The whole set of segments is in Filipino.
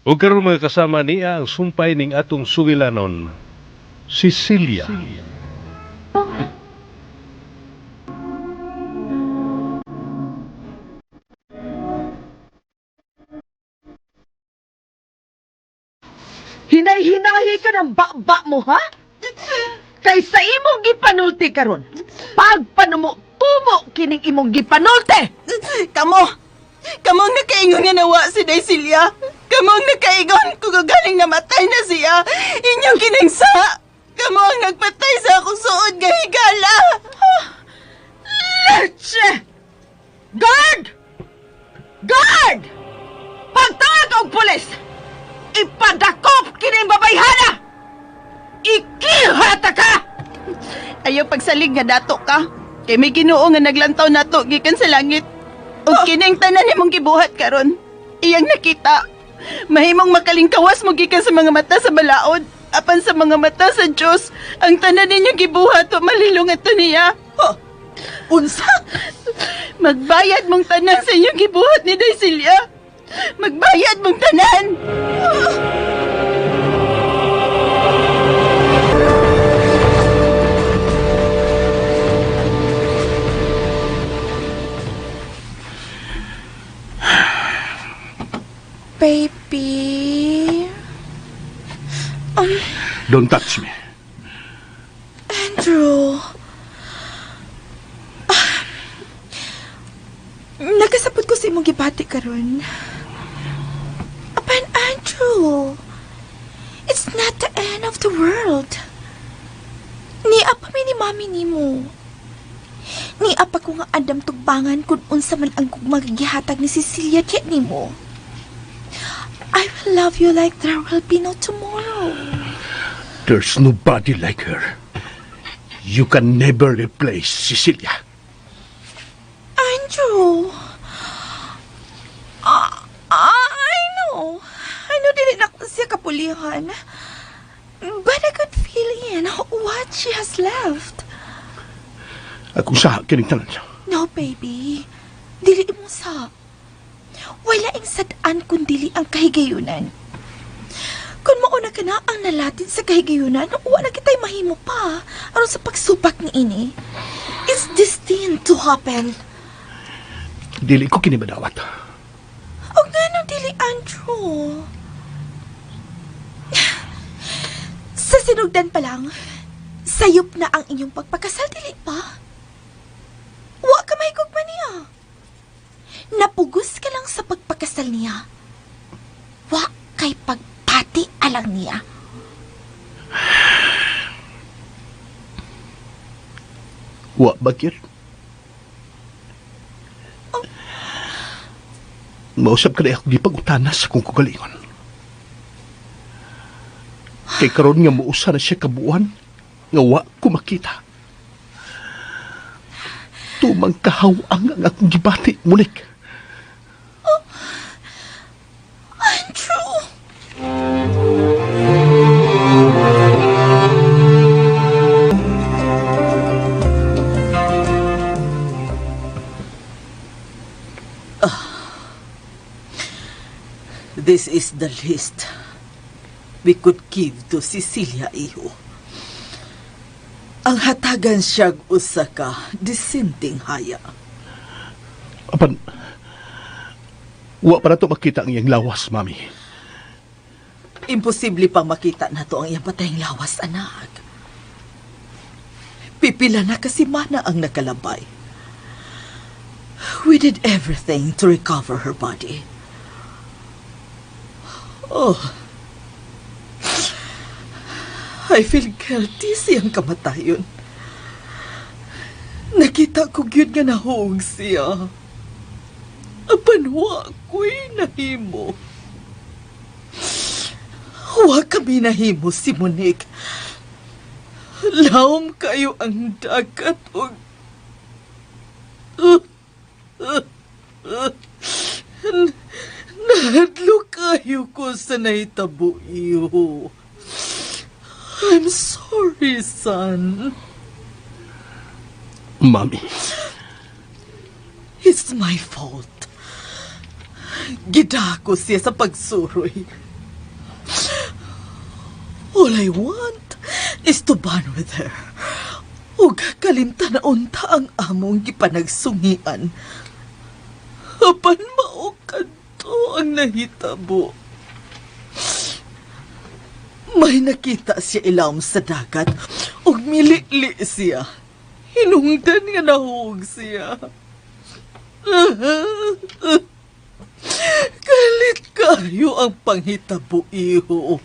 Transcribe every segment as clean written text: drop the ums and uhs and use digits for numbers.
O karon mga kasama niya ang sumpay ning atong sugilanon, Cecilia. Hinay-hinahi ka ng baba mo, ha? Kaysa imong gipanulti karon. Pagpanumo, tumo kining imong gipanulti. Kamo ang nakaingon nga nawa si Daisilya. Kamo ang nakaingon kung galing namatay na siya. Inyong kinangsa. Kamo ang nagpatay sa akong suod nga higala. Leche! Guard! Guard! Pagtawag og pulis! Ipadakop kining babayhana! Ikihata ka! Ayaw pagsalig nga dato ka. Kay may Ginoo nga naglantaw nato gikan sa langit. Ug kining tanan nimong gibuhat karon. Iyang nakita. Mahimong makalingkawas mo gikan sa mga mata sa balaod. Apan sa mga mata sa Diyos, ang tanan ninyong gibuhat o malilong ato niya. Unsa? Magbayad mong tanan sa inyong gibuhat ni Daisilya. Magbayad mong tanan. Baby. Don't touch me. Andrew. Nagasabot ko sa imong gibati karon. Apan, Andrew. It's not the end of the world. Niapa mi ni mami nimo. Niapa ko nga andam tugbangan kung unsa man ang magihatag ni Cecilia kay nimo. I will love you like there will be no tomorrow. There's nobody like her. You can never replace Cecilia. Andrew. I know. I know dili na ko siya kapulihan. But I could feel in what she has left. Akong sa kining tanan. No, baby. Dili mo sa. Wala ing sadaan kung dili ang kahigayunan. Kung mauna ka na ang nalatin sa kahigayunan, wala kita'y mahimo pa aron sa pagsubak ni ini. It's destined to happen. Dili ko kinibadawat. O nga nang dili, Andrew. Sa sinugdan pa lang, sayop na ang inyong pagpakasal, dili pa? Wa ka mahigugma niya. Napugos ka lang sa pagpakasal niya. Wa kay pagpati alang niya. Wa bakit? Mausap ka na ako gipag-utanas sa kong kugalingon. Kay karon nga muusa na siya kabuuan, nga wa ko makita. Tumang kahawang ang akong gibati, mulik. Andrew! This is the list we could give to Cecilia, iho. Ang hatagan siyag usa ka dissenting haya. Apan, wa pa na to makita ang iyang lawas, mami. Imposible pang makita na to ang iyang patayang lawas, anak. Pipila na kasi mana ang nakalabay. We did everything to recover her body. Oh, I feel guilty siyang kamatayon. Nakita ko yun nga nahuog siya. Apan wa ko'y nahimo. Wa kami nahimo si Monique. Laom kayo ang dagat o... Nahadlo kayo ko sa nahitabo iyo. I'm sorry, son. Mami, It's my fault. Gidako siya sa pagsuroy. All I want is to bond with her. Ug kalimtan na unta ang among gipanagsungian. Apan mao kadto ang nahitabo. May nakita siya ilawom sa dagat ug milili siya. Hinungdan nga nahug siya. Galit kayo ang panghitabo, iho.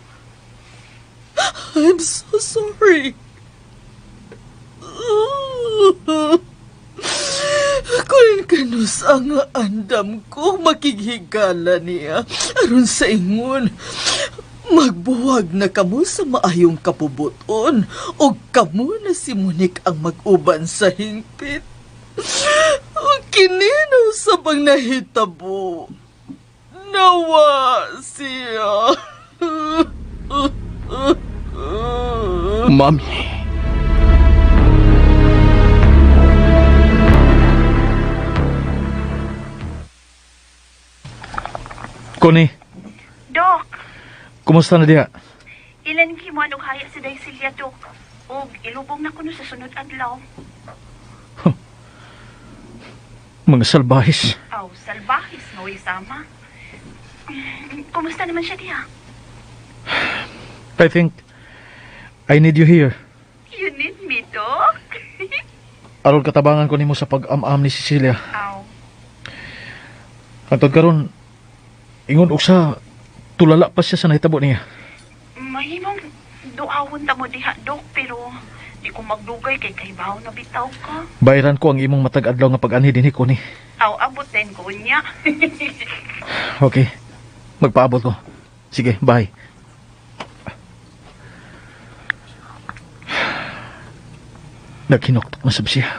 I'm so sorry. Kung kanus ang andam ko, makikigala niya. Aron sa ingon, magbuwag na kamo sa maayong kapubuton o kamo na si Monique ang mag-uban sa hingpit. O kininaw sa bang nahitabo. Nawa siya. Mami. Connie, Dok, kumusta na diha? ilan kimo anong haya si Daisilya, Dok? O ilubong na kuno sa sunod adlaw. Mga salbahis. Aw, salbahis nga way sama. Kumusta naman siya diha? I think I need you here. You need me, Dok? Aron katabangan ko nimo sa pag-am-am ni Cecilia. Aw, Hangtod karon ingon uksa tulala pa siya sa nahitabo niya. mahimong duawon ta mo diha, Dok, pero di ko magdugay kay kaybaw na bitaw ka. Bayaran ko ang imong matag adlaw nga pag-anhi dinhi Connie. Aw, abot din ko niya. Okay. Magpaabot ko. Sige, bye. Naghinoktok na sab siya.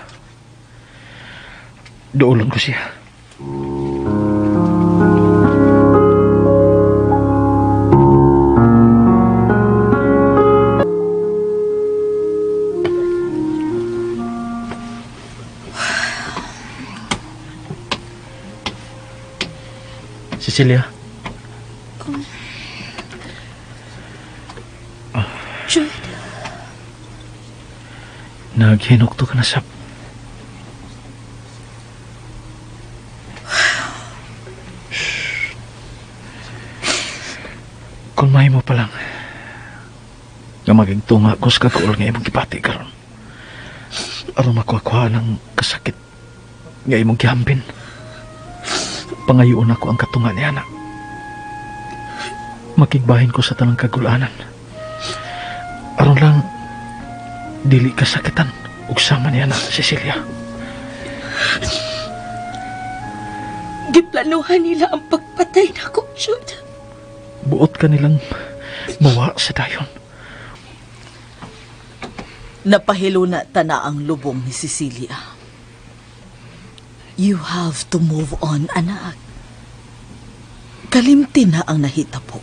Doolon ko siya. Cecilia. Jude, Naghinoktok ka na sab. Kung may mo pa lang nga magigtunga ko sa kakuol nga imong gipati karon. Aron makuha ng kasakit nga imong gihambin. Pangayoon ako ang katunga ni anak. Makigbahin ko sa tanang kagulanan. Aron lang dili kasakitan ug sama ni anak Cecilia. giplanuhan nila ang pagpatay na ko, Jude. Buot ka nilang mawa sa dayon. Napahilo na tana ang lubong ni Cecilia. You have to move on, anak. Kalimti na ang nahitabo.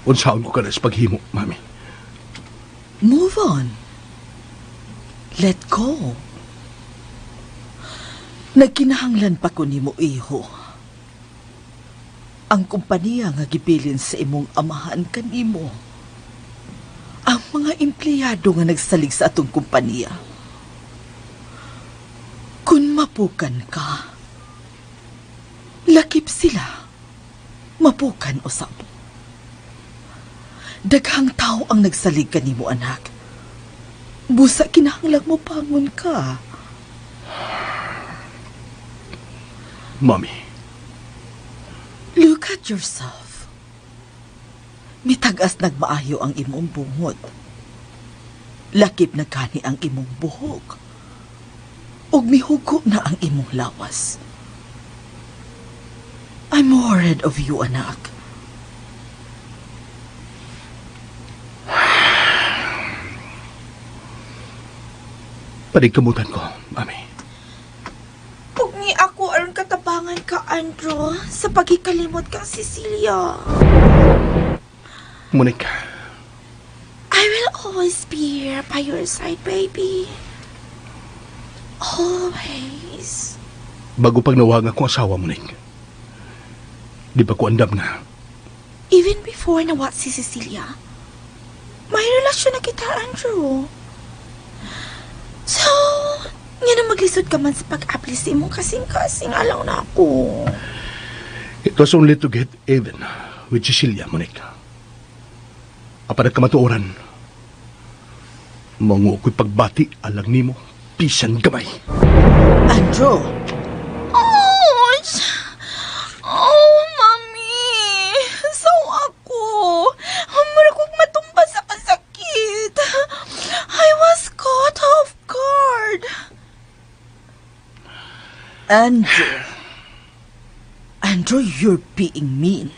Unsaon ko ka na sa paghimo, Mami. Move on. Let go. Nagkinahanglan pa ko nimo, iho. Ang kumpanya nga gibilin sa imong amahan kanimo. Ang mga empleyado nga nagsalig sa atong kumpanya. Kung mapukan ka, lakip sila. Mapukan usab. Daghang tao ang nagsalig kanimo, anak. Busa kinahanglan mo pangon ka. Mami, Look at yourself. Mitagas nagmaayo ang imong bungot. Lakip na kani ang imong buhok. Ug mihugo na ang imong lawas. I'm worried of you, anak. panigkamutan ko, Mami. Huwag ni ako aron katabangan ka, Andrew, sa pagkikalimot kang Cecilia. Monique, I will always be here by your side, baby. Always. bago pag nawagan ko asawa, Monique, di ba ko andam na Even before nawa si Cecilia, may relasyon na kita, Andrew. So, nga na maglisod ka man sa pag-aplis mo kasing-kasing alaw na ako. It was only to get even with Cecilia, Monica. Apan kamatuoran, mangu ko'y pagbati alang nimo, pisan gamay. Andrew! Ouch! Oh, Mami! So ako, humura kong matumba sa kasakit. I was caught off guard. Andrew, you're being mean.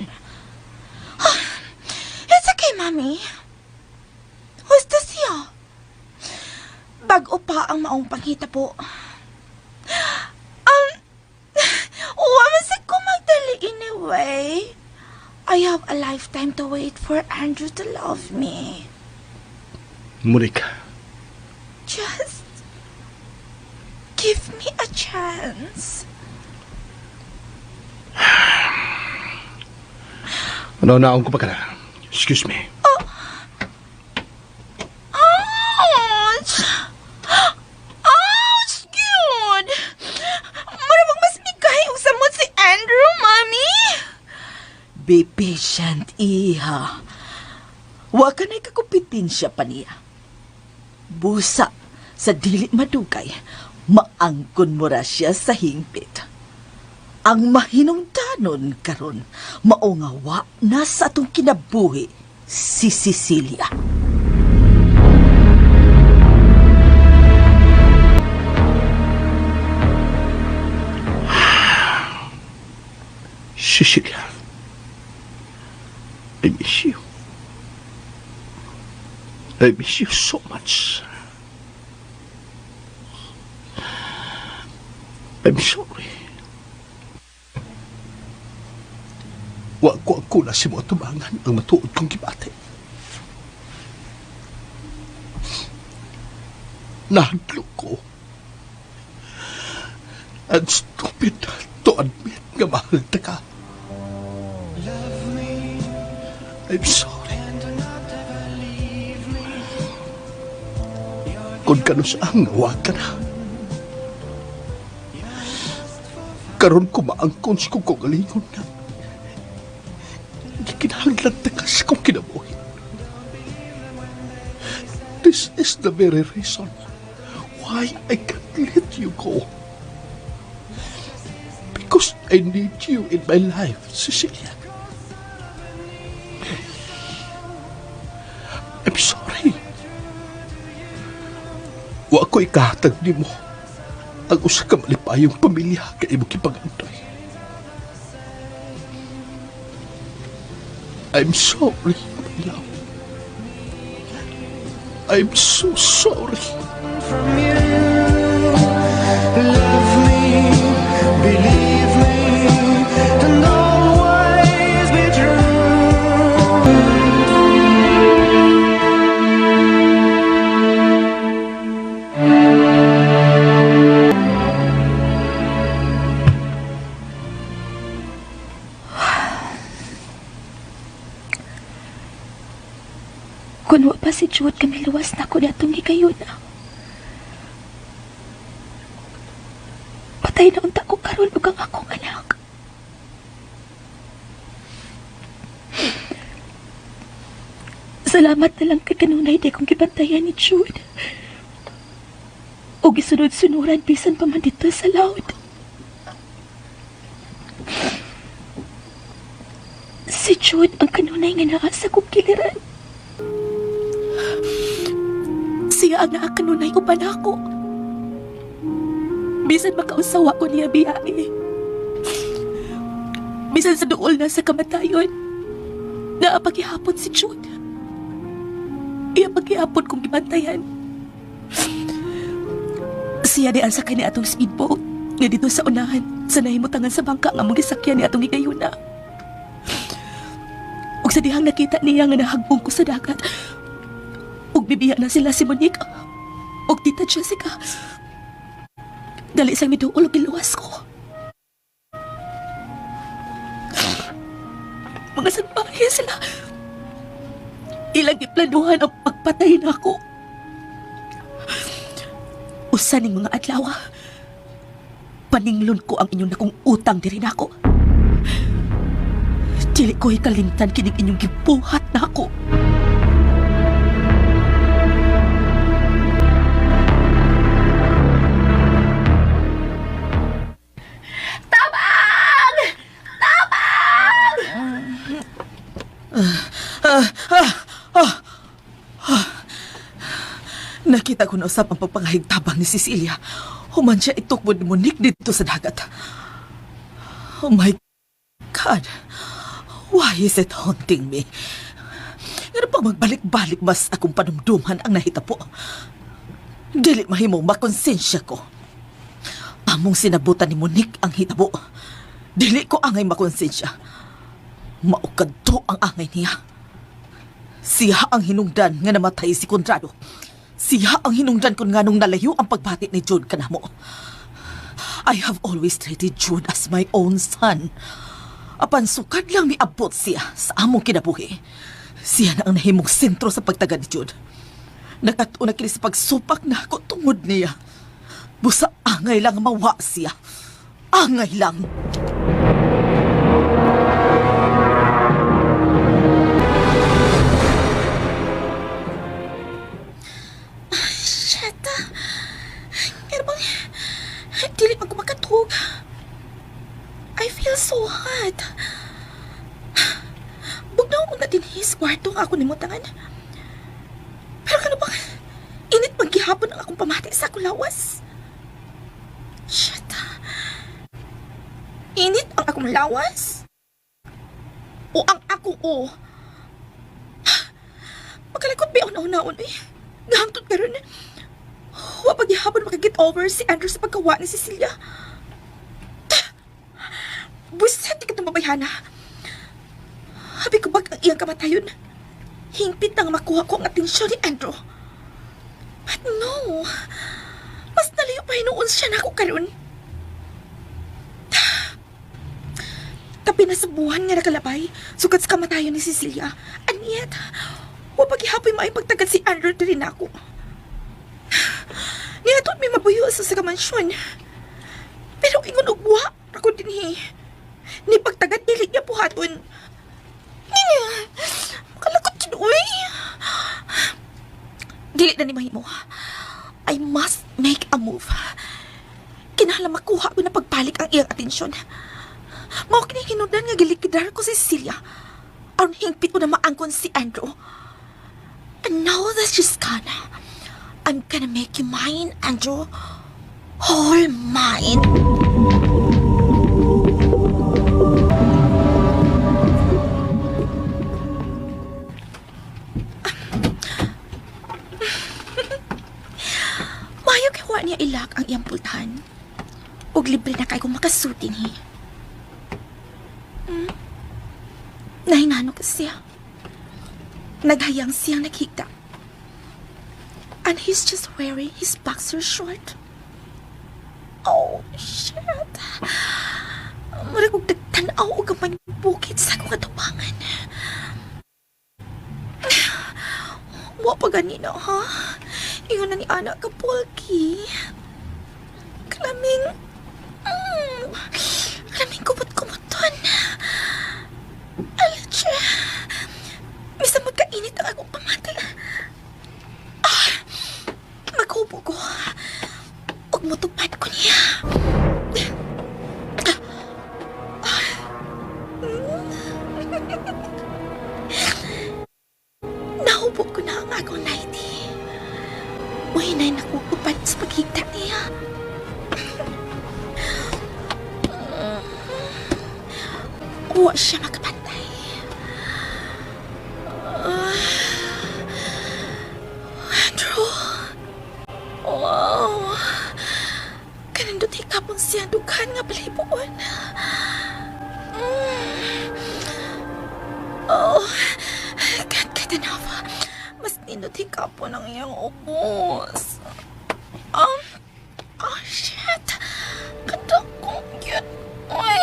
It's okay, Mami. Who's this siya? Bago pa ang maong panghita po. Wamasig ko magdali anyway. I have a lifetime to wait for Andrew to love me. Monica, Just give me a chance. ano naong ko pa ka na? Excuse me. Ouch! Ouch! Good! Maramang mas bigay ang samot si Andrew, Mami! Be patient, iha. Wa ka na'y kakumpetensya pa niya. Busa, sa dili madugay, maangkon mo ra siya sa hingpit. Ang mahinungdanon karon mao nga wa na sa atong kinabuhi si Cecilia. Cecilia, I miss you. I miss you so much. I'm sorry. Wa ko ako na si mo tumangan ang matuod kong gibate. Nahadlo ko. And stupid to admit nga mahal ta ka. I'm sorry. Kung kano saan nga ka na. Karon ko maangkon si kong kagalingon na. Gikinahanglan takas kong kinabuhi. This is the very reason why I can't let you go. Because I need you in my life, Cecilia. I'm sorry. Wa ko ikahatag ni mo ang usa ka malipayong pamilya kay imo kipag-antay. I'm sorry, my love. I'm so sorry. From you, love me, believe me, and always be true. Kung wa pa si Jude kami luwas na ako natong gigayon na. Patay na unta ko karon ug ang akong anak. Salamat na lang kay kanunay di kong gibantayan ni Jude. O gisunod-sunuran bisan pa man dito sa laod. Si Jude ang kanunay nga naa sa kong kiliran. Siya ang naakanunay uban ako. Bisan makausawa ko niya biyahe. Bisan sa duol na sa kamatayon, naapagihapon si Jude. Iya paghihapon kong gibantayan. Siya di ang sakay ni atong speedboat nga dito sa unahan sa nahimutangan sa bangka nga mong gisakyan ni atong higayuna. Ug sa dihang nakita niya nga nahagbong ko sa dagat, ug bibiya na sila si Monique ug tita Jessica. Dali sang miduol ug giluwas ko. Mga salbahe sila. Ilang iplanuhan ang pagpatay na ako. Usa ning mga adlaw, paninglon ko ang inyong nakong utang diri nako. Dili ko ikalimtan kining inyong gibuhat na ako. Nakita ko na usap ang pagpangahigtabang ni Cecilia. Human siya itukbod ni Monique dito sa dagat. Oh my God. Why is it haunting me? Nga pa magbalik-balik mas akong panumduman ang nahitabo. Dili mahimong makonsensya ko. Among sinabutan ni Monique ang hitabo. Dili ko angay makonsensya. Maukad to ang angay niya. Siya ang hinungdan nga namatay si Conrado. Siya ang hinungdan ko nga nung nalayo ang pagbati ni Jude kanamo. I have always treated Jude as my own son. Apan sukad lang miabot siya sa among kinabuhi. Siya na ang nahimong sentro sa pagtaga ni Jude. Nakatuna kini sa pagsupak na ako tungod niya. Busa angay lang mawa siya. Angay lang. Dili pa ko makatug. I feel so hot. Bugnaw ko na din his kwarto nga ako nimutangan. Pero kano bang init maghihapon ang akong pamati sa akong lawas? Shit. Init ang akong lawas? O ang akong Makalikot ba ako nauna-una eh? Gahangtod ka rin. Wa paghihapon makaget over si Andrew sa pagkawa ni Cecilia. Buset, di ka itong babayhana. Habi ko bag ang iyang kamatayon. Hingpit nang makuha ko ang atensyon ni Andrew. But no, mas nalayo pa hinuon siya na ako karon. Tapi na sa buwan nga nakalabay, sukat sa kamatayon ni Cecilia. And yet, wa paghihapon maay pagtagad si Andrew diri na ako. Niyatot may mabuyo sa kamansyon. Pero ingon ugwa, ako din ni pagtagat dili niya buhaton. Makalakot yun, uy. Dili na ni mahimo. I must make a move. Kinahanglan makuha ko na pagpalik ang iyang atensyon. Mao kini hinungdan nga gilikidar ko si Cecilia. Aron hingpit ko na maangkon si Andrew. And now that she's gone, I'm gonna make you mine, Andrew. All mine. Mayo kiwa niya ilak ang iyang pultahan. Ug libre na kay kung makasutin hi. Nahinano ka siya. Naghayang siyang nakita. And he's just wearing his boxer short. Oh, shit. Maragog nagtanaw o gamay bukit sa akong katubangan. Wa pa ganina, ha? Ingon na ni anak ka, Polky. Kalaming... kalaming kumot-kumuton. Alatya. Misa magkainit ang akong pamati. Maghubo ko. Huwag mo tupad ko niya. Nahubo ko na ang akong nighty. Muhinay na kukupad sa paghigta niya. Huwag siya makapantay. Andrew. Wow. Kanindot hikapon siya dughan nga balibuon. Oh, God enough. Mas nindot hikapon ang iyang ubos. Oh, shit. Kadakong yun. Uy.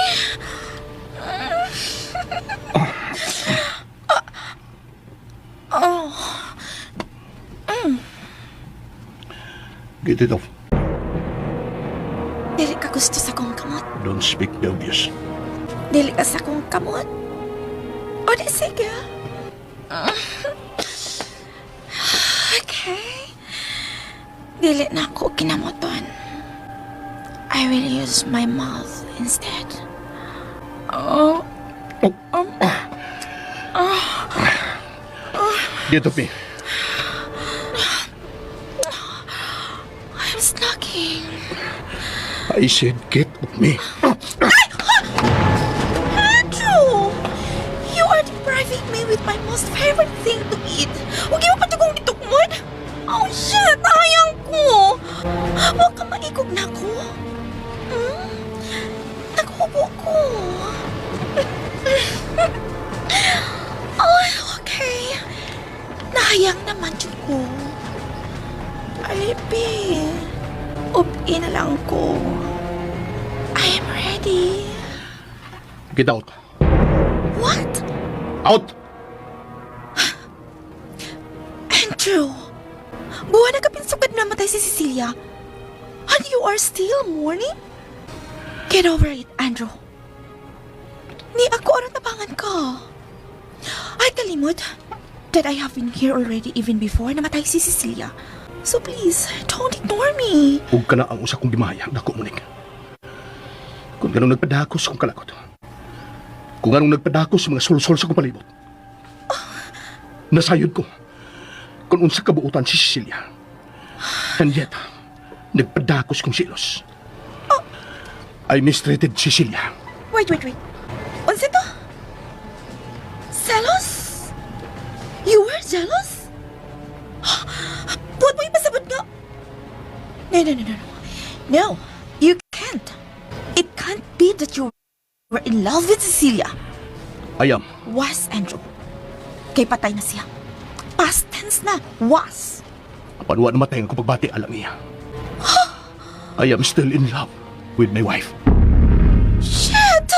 Get it off. Dili ka gusto sa kong kamot. Don't speak the obvious. Dili ka sa kong kamot. O di sige. Okay. Dili na ako kinamoton. I will use my mouth instead. Oh. Get off me. I'm snacking. I said get off me. Andrew! You are depriving me with my most favorite thing to eat. Huwag mo pa tugong itukmod. Oh shit! Sayang ko! Huwag ka maikog na ko. Naghubo ko. Oh, okay. Nahayang naman dyan ko. Alibi. Upi na lang ko. I am ready. Get out. What? Out! Andrew! Buwan na kapinsugad na matay si Cecilia. And you are still mourning? Get over it, Andrew. Ni ako aron tabangan ka. Ay, kalimot that I have been here already even before namatay si Cecilia. So please, don't ignore me. Huwag ka na ang usa kong gimahayang dako, Monique. Kung ganun nagpadakos kong kalakot. Kung ganun nagpadakos sa mga sulsol sa kong palibot. Nasayod ko kung unsa kabuutan si Cecilia. And yet, nagpadakos kong silos. I mistreated Cecilia. Wait. Unsa to? Zealous? You were jealous? Buat mo ipasabot nga? No. No, you can't. It can't be that you were in love with Cecilia. I am. Was, Andrew. Kay patay na siya. Past tense na. Was. Apanwa namatay ko pagbati alang iya. I am still in love with my wife. Shit!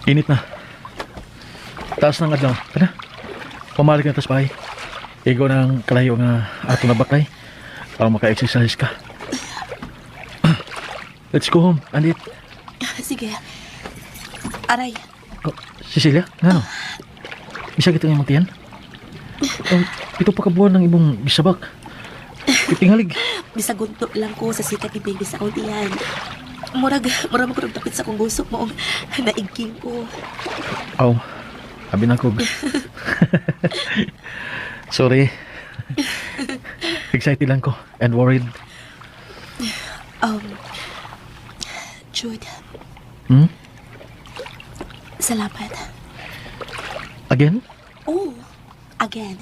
Init na. Taas ng adlaw. Kana? Pamalik na tas bahay. Igo ng kalayo nga ato na baklay para maka-exercise ka. Let's go home, Andit. Sige. Aray. Oh, Cecilia, ano? Bisa kita nga magtiyan? Oh, ito pa kabuhan ng ibong bisabak. Itingalig. Bisagunto lang ko sa sikat ni baby sa audiyan. Murag mo ko tapit sa kong gusok mo naigking ko. Aw, abi na ko. Sorry. Excited lang ko and worried. Jude, Hmm? salamat. Again? Oh, again.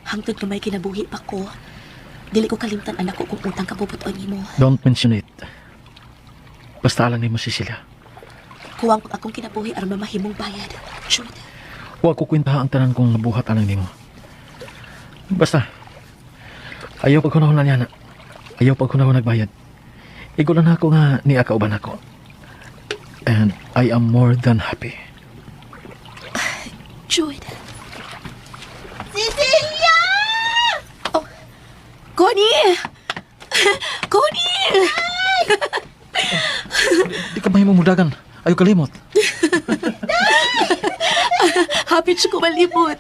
Hangtod ka may kinabuhi pa ko. Dili ko kalimtan anak ko kung utang kabubuton ni mo. Don't mention it. Basta alang ni mo, Cecilia. Kuwang ko akong kinabuhi aron mamahimong bayad. Jude, Huwag ko kwenta ang tanan kong nabuhat alang ni mo. Basta, ayaw pag hunahon na niya na. Ayaw pag hunahon nagbayad. Igulan ako nga ni akauban ako. And I am more than happy. Jude. Cecilia! Oh, Connie! Connie! Di ka mahimong mudagan. Ayaw kalimot. Happy siya ko malimot.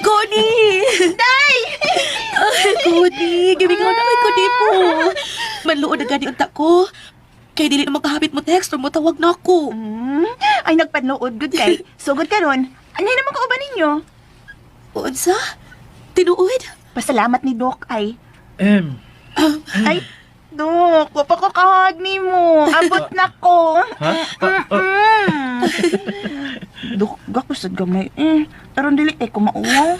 Connie! Day! Connie, gibing ako na kay Connie po. Manluod na gani unta ko. Kaya dili na makahapit mo text o mo tawag na ako. Ay, nagpanlood good kay. Sugod ka ron. Anay naman kauban ninyo. Unsa? Tinuod? Pasalamat ni Doc ay. Ay, Doc, wapa ko kahag ni mo. Abot na ko. Doc, gakusad gamay. Aron dili kay kumauwaw.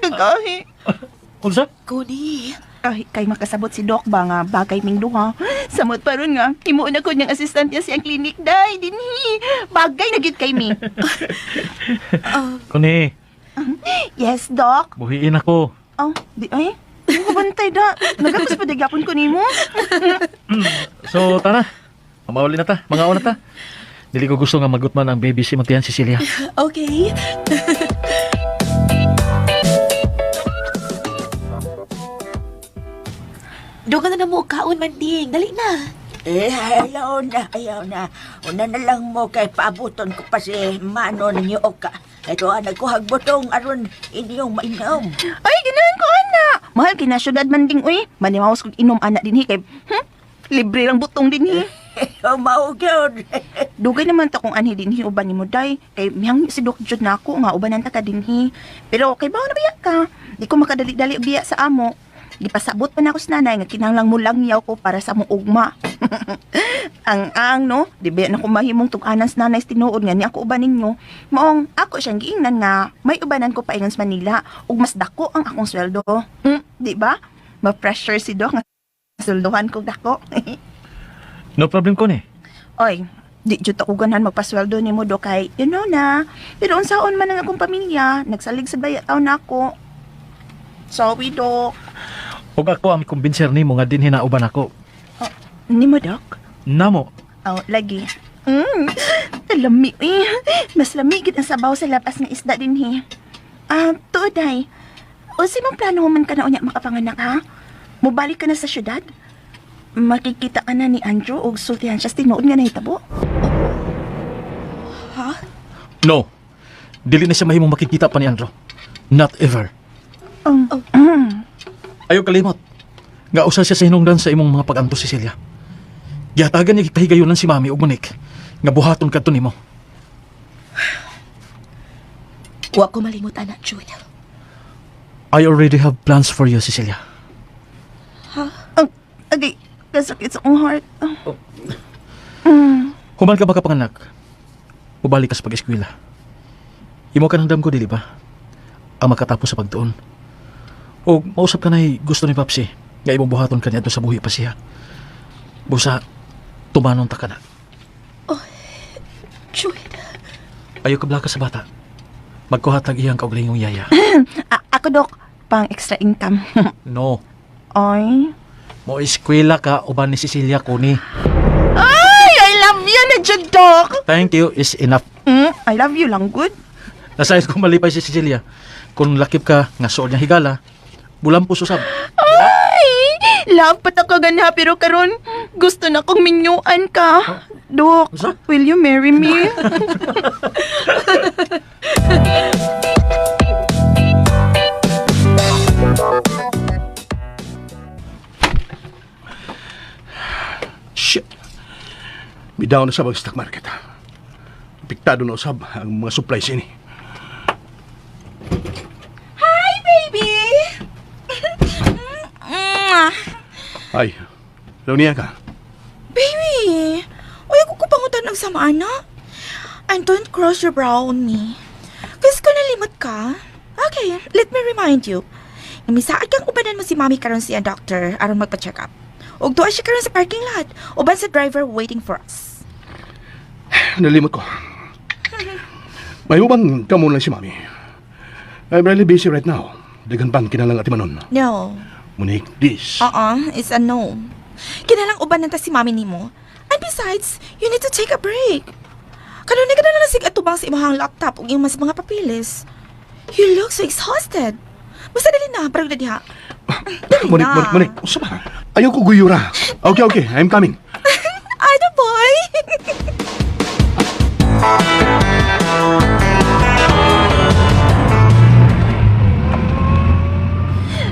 Kagahi. unsa? Connie. Kay makasabot si Doc ba nga bagay ming duha. Samot pa ron nga, himuon ako niyang assistant niya siyang klinik, day, dinhi. Bagay na gyud kay mi. Kuni, Yes, Doc. buhiin ako. Oh, di ay. Hindi ko bantay da. Nagakas pa nagyapon ko nimo. So, tara. Mauli na ta, mga na ta. Dili ko gusto nga magutman ang baby si Matian Cecilia. Okay. Doon ka na mo kaon, Manding. Dali na. Ayaw na. Una na lang mo kay paabuton ko pa si Mano ninyo ka. Ito nagkuhagbotong aron inyong mainom. Ay, ganahan ko, anak. Mahal, kinasyudad man ding, uy. Manimawas kong inom, anak din, kay, libre lang butong din, Maugod. Dugay naman ta kung anhi din, uban ni mo, day. Kay, mihang si Doc Jud na ako, nga, ubanan ta ka din, Pero, kay bawa na biya ka. Di ko makadali-dali biya sa amo. Di pasabot pa na ako sa nanay, nga kinahanglang mo lang yaw ko para sa mong ugma. Ang no? Di ba na kumahimong tug-anan sa nanay sa tinuod nga ni ako uban ninyo. Maong, ako siyang giingnan nga, may ubanan ko paingon sa Manila, ug mas dako ang akong sweldo. Di ba? Ma-pressure si Doc nga sweldohan ko dako. No problem ko ni. Oy, di jud ako ganahan magpasweldo ni mo, Doc, kay, you know na. Pero unsaon man ang akong pamilya, nagsalig sa baya taon na ako. Sorry, Doc. Ug ako ang kumbinser nimo nga dinhi na uban ako. Ni mo, Doc? Namo. Oh, lagi. Lami, mas lamigid ang sabaw sa lapas ng isda din, Tuoday, o si mong plano man ka na unya makapanganak, ha? Mubalik ka na sa syudad? Makikita ka na ni Andrew o sultihan siya tinuod nga nahitabo? No. Dili na siya mahimong makikita pa ni Andrew. Not ever. Ayaw kalimot. Nga usa siya sa hinungdan sa imong mga pag-anto, Cecilia. Gihatagan niya pahigayonan si Mami ug Monique nga buhaton kadto nimo. Huwag ko malimot, anak, Jude. I already have plans for you, Cecilia. Agay, kasakit sa akong heart. Human ka ba kapanganak? Mubalik ka sa pag-eskwela. Imo ka ng dam ko, dili ba? Ang makatapos sa pagtuon. O mausap ka na'y gusto ni Papsi nga imong buhaton ka niya sa buhi pa siya. Busa, tumanon ta ka na. Jude. Ayaw ka blaka sa bata. Magkuhatag iyang kaugalingong yaya. Ako, Doc, pang extra income. No. Oy. Mo eskwela ka uban ni Cecilia Kuni. Ay, I love you na dyan, Doc. Thank you is enough. I love you lang, good. Nasayad kong malipay si Cecilia. Kung lakip ka nga suod niya higala, bulang puso sab. Ay, love pa ta ka ganha, pero karon gusto na kong minyuan ka. Doc, Usa? will you marry me? Shit. Bidaw na sa stock market. Piktado na usab ang mga supplies ini. Baby! Ay, daw niya ka. Baby! Uy, ako kupangutan ang sama, ana. And don't cross your brow on me. Kasi kung nalimot ka, okay, let me remind you. Namisaad kang ubanan mo si Mami karon siya doctor aron magpa-check up. Ug doon siya karon sa parking lot. Uban sa driver waiting for us. Nalimot ko. May ubang kamo lang si Mami. I'm really busy right now. Dagan pang kinalang ati manon. No. Monique, this. It's a no. Kinalang ubanan ta si Mami nimo. And besides, you need to take a break. Kanunay ka na nalasig atubang sa imahang laptop ug imong mga papilis. You look so exhausted. Basta dali na, parang na diha. Dali Monique, na. Monique, usa ba? Ayaw ko guyura. Okay, I'm coming. Ano, boy?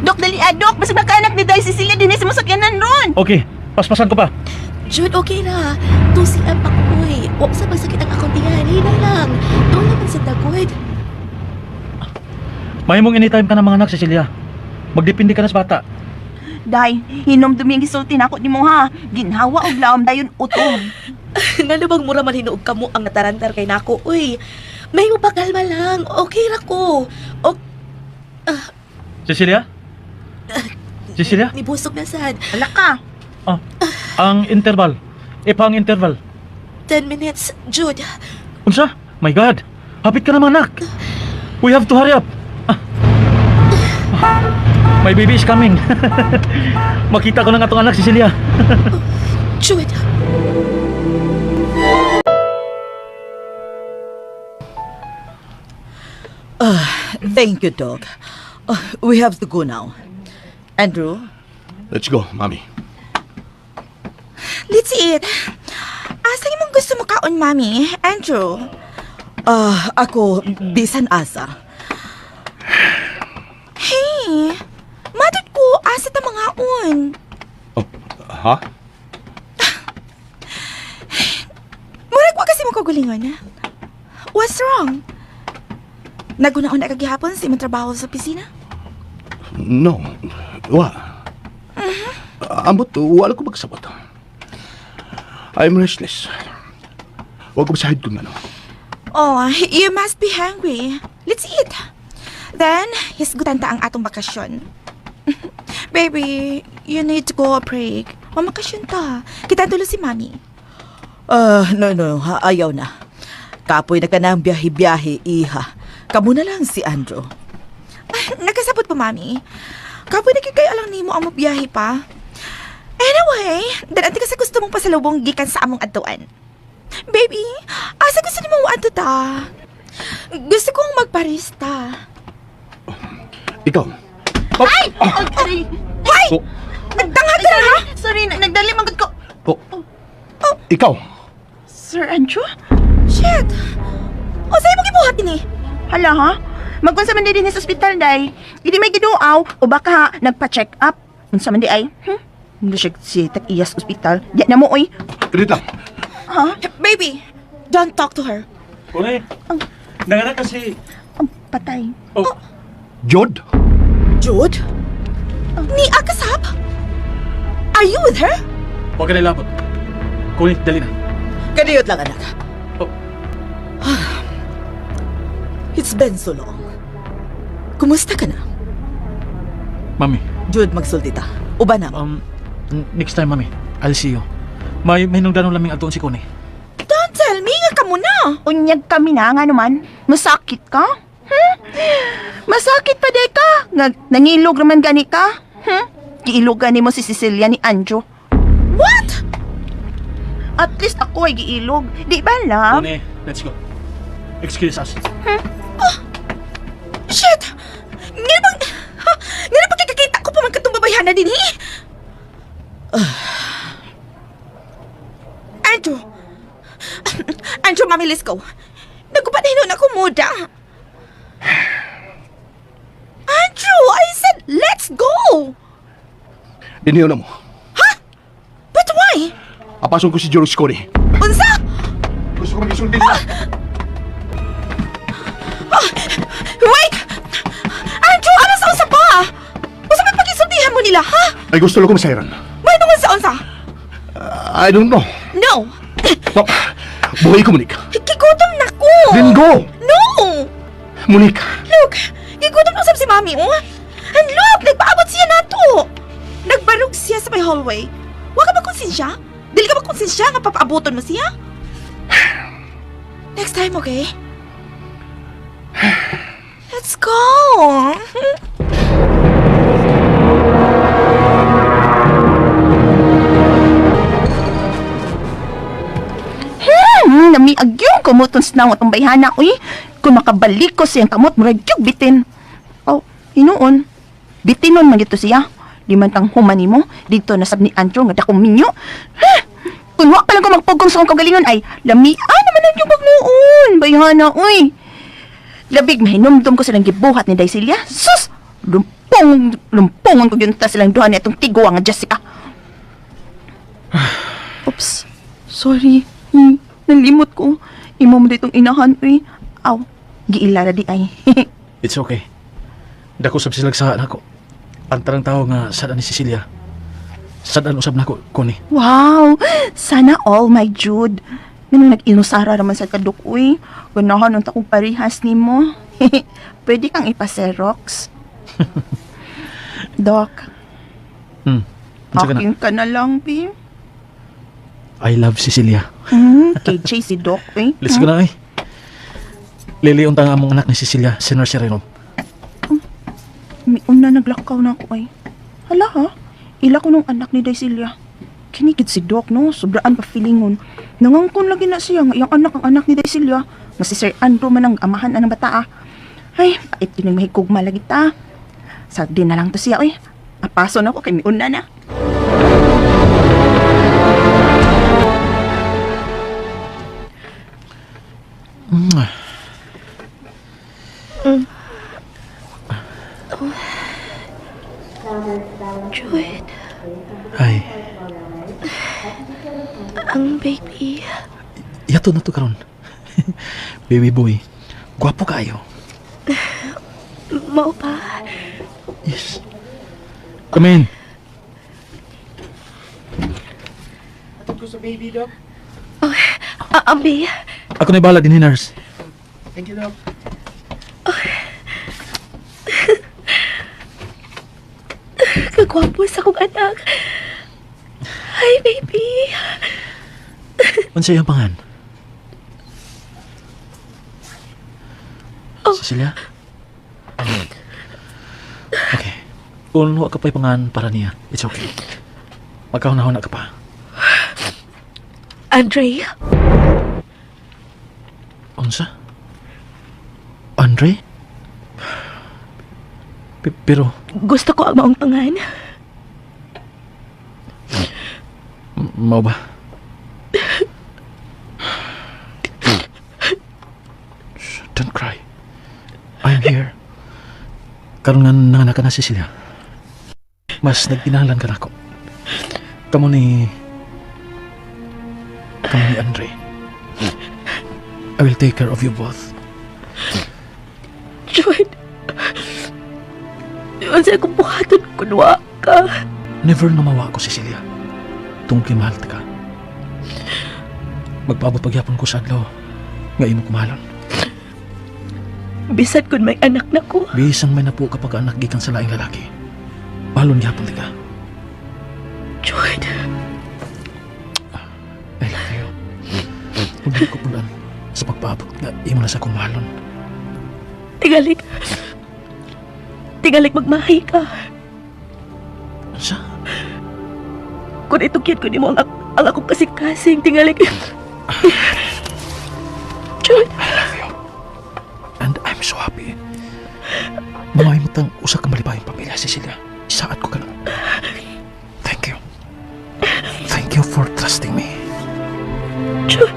Dok, dali, Dok, basag nakanak ni Day Cecilia din sa masakyanan ron. Okay, paspasan ko pa. Jude, okay na. Tusian pa ko, uy. Huwag sa magsakit ang akong tingan. Hinay lang. Ikaw naman sa dagod. Mahimong anytime ka ng mga anak, Cecilia. Magdepende ka na sa bata. Day, hinom dumi ang gisulti na ako ni mo, ha. Ginhawa og laom dayon utong. Nalubang mura man hinuog ka mo ang natarantar kay nako, uy. May mo pagalma lang. Okay ra ko. Cecilia? Cecilia? Nibusog na sad. Wala ka. Ang interval. Ipang interval. 10 minutes, Jude. Unsa? My God. Hapit ka naman, anak. We have to hurry up. My baby is coming. Makita ko ng atong anak, Cecilia. Jude. Thank you, Doc. We have to go now. Andrew? Let's go, Mami. Let's eat. Asa imong gusto mo kaon, Mami? Andrew? Ako, bisan asa. Hey, madod ko, asa ta mga on? Oh, ha? Murag wa kasi mo kagulingon. What's wrong? Nagunaon na kagihapon sa imong trabaho sa opisina? No. Wa. Ambot, wala ko magsabot. I'm restless. Huwag ko masahid kung ano. Oh, you must be hungry. Let's eat. Then, hisgutan ta ang atong bakasyon. Baby, you need to go a break. Mamakasyon ta. Kita tulo si Mami. No, ayaw na. Kapoy na ka ng biyahe-biyahe, iha. Kamu na lang si Andrew. Nagkasabot pa, Mami. Kapoy nagkikaya lang nimo ang mabiyahe pa. Anyway, dananti ka sa gusto mong pasalubong gikan sa among adtuan. Baby, asa gusto ni mong adto ta? Gusto kong magparista. Ikaw. Ay! Sorry. Ay! Oh, Nagtanga ka na, ha? Sorry, nagdali magod ko. ikaw. Sir Andrew? Shit! O, sa'yo mo gibuhat din eh. Hala ha? Magkunsa man din sa ospital, day. Hindi may giduaw o baka nagpa-check up. Unsa man di ay? Hindi siya si Takiyas Ospital. Di na mo, oy. Ganit lang. Ha? Baby, don't talk to her. Kunay, nanganak kasi... Ang patay. Jod? Jude? Ni Akasab? Are you with her? Huwag ka nilapot. Kunay, dali na. Kaniyot lang, anak. Oh. It's been so long. Kumusta ka na? Mami, Jude, magsulti ta. Uba na mo. next time, Mami. I'll see you. May nungdanong laming agtuon si Kunay. Don't tell me nga ka muna. Unyag kami na nga naman. Masakit ka? Masakit pa de ka? Nangilog naman gani ka? Giilog gani mo si Cecilia ni Andrew. What? At least ako ay giilog. Di ba lang? Kunay, let's go. Excuse us. Shit! Nga bang... Nga bang kikakita ko pa man katong babayan na din, eh? Andrew, Mami, let's go. Nagpapadahinon ako muda. Andrew, I said let's go! Iniyo na mo. But why? Apasong ko si Joros Connie. Unsa? Gusto ko mag-isulti nila. Wait! Andrew, ano sa unsa pa? Gusto may pag-isultihan mo nila, ha? Ay gusto lang ko masayaran. May nungan sa unsa? I don't know. No! No. Buhay ko, Monique. Kigutom na ko! Then go! No! Monique. Look, kigutom na sab si Mami, oh. And look, nagpaabot siya na to. Nagbarog siya sa may hallway. Huwag ka ba konsensya? Dili ka ba konsensya nga papaabuton mo siya? Next time, okay? Let's go! Namiag yung kamuton sa nangot ang bayhana, uy. Kung makabalik ko siyang kamot, murag yung bitin. Oh, hinuon. Bitinon man dito siya. Di man tang humani mo, dito nasab ni Andrew nga dakong minyo. Kung wak pa lang ko magpugong sa kong kagalingon ay, lamian naman ang yung magnuon. Bayhana, uy. Labig mahinumdum ko silang gibuhat ni Daisilia. Sus! Lumpungon ko yun ta silang duha ni atong tiguwa nga Jessica. Oops. Sorry. Nalimot ko. Imo mo ditong inahan, uy. Aw, giilara di ay. It's okay. Dako sab silag sa nako. Antarang tao nga sada ni Cecilia. Sadan usab nako, Connie. Wow! Sana all, my Jude. Ganun nag-inusara naman sa kaduk, uy. Ganahan ang takong parihas ni mo. Pwede kang ipa-Xerox. Doc, Unsa ka na? akin ka na lang, Bi. I love Cecilia. KJ si Doc, uy. Let's go na, eh. Lili, unta nga among anak ni Cecilia, si Nurse Reno. May una naglakaw na ako, ay. Hala, ha? Ila ko nung anak ni Daisilia. Kinigid si Doc, no? Sobraan pa feelingon. Nangangkon lagi na siya nga iyang anak ang anak ni Daisilia. Nga si Sir Andrew man ang amahan ng bata, ah. Ay, pait din yung mahigugma lagi ta. Sagdi na lang to siya, oy. Apaso na ko kay miuna na. Jude, Ay, ang baby. yato na to karon. Baby boy, gwapo kayo. Mao ba? Yes. Come in. Ambi, Ako na bahala din, nurse. kagwapo sa kong anak. Hi, baby. Unsa iyang pangan? Oh. Cecilia? Okay. Kung wa ka pa'y pangan para niya, it's okay. Magkahon-hon na ka pa. Andre, Unsa? Andre? Pero, gusto ko ang maong pangan. mau ba? Shh, don't cry. I am here. Karon nga nanganak ka na, Cecilia. Mas nagtinahalan ka na ako. Kamu ni Andre. I will take care of you both. Jude, yun sa akong buhaton kunwa ka. Never na mawa ko, Cecilia. Tungkol mahal ka. Magpaabot pagyapon ko sa adlaw nga imo kumalon. Bisan kun may anak na ko. Bisang may napo kapag anak gikan sa laing lalaki. Palon gyapon ka. Jude, I love you. Huwag ko pulan sa pagpaabot nga imo na sa kumalon. Tingalik magmahay ka. Sa? Kung itukyan ko ni mo ang akong kasing-kasing, tingalik. Jude, I love you. And I'm so happy. Mga imutang usa ka malibayang pamilya, Cecilia. Isaat ko ka na. Thank you. Thank you for trusting me. Jude.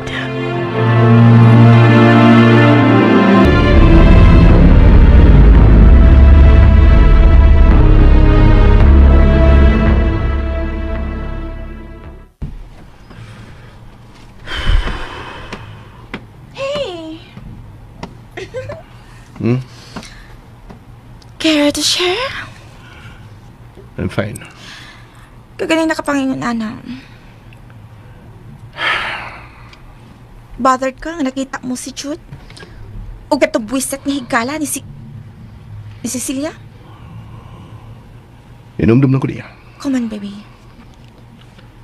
Care to share? I'm fine. Kagaling nakapangingon, Ana. Bothered ka nga nakita mo si Jude? O gatubwiset nga higala ni Cecilia? Inumdum na ko niya. Come on, baby.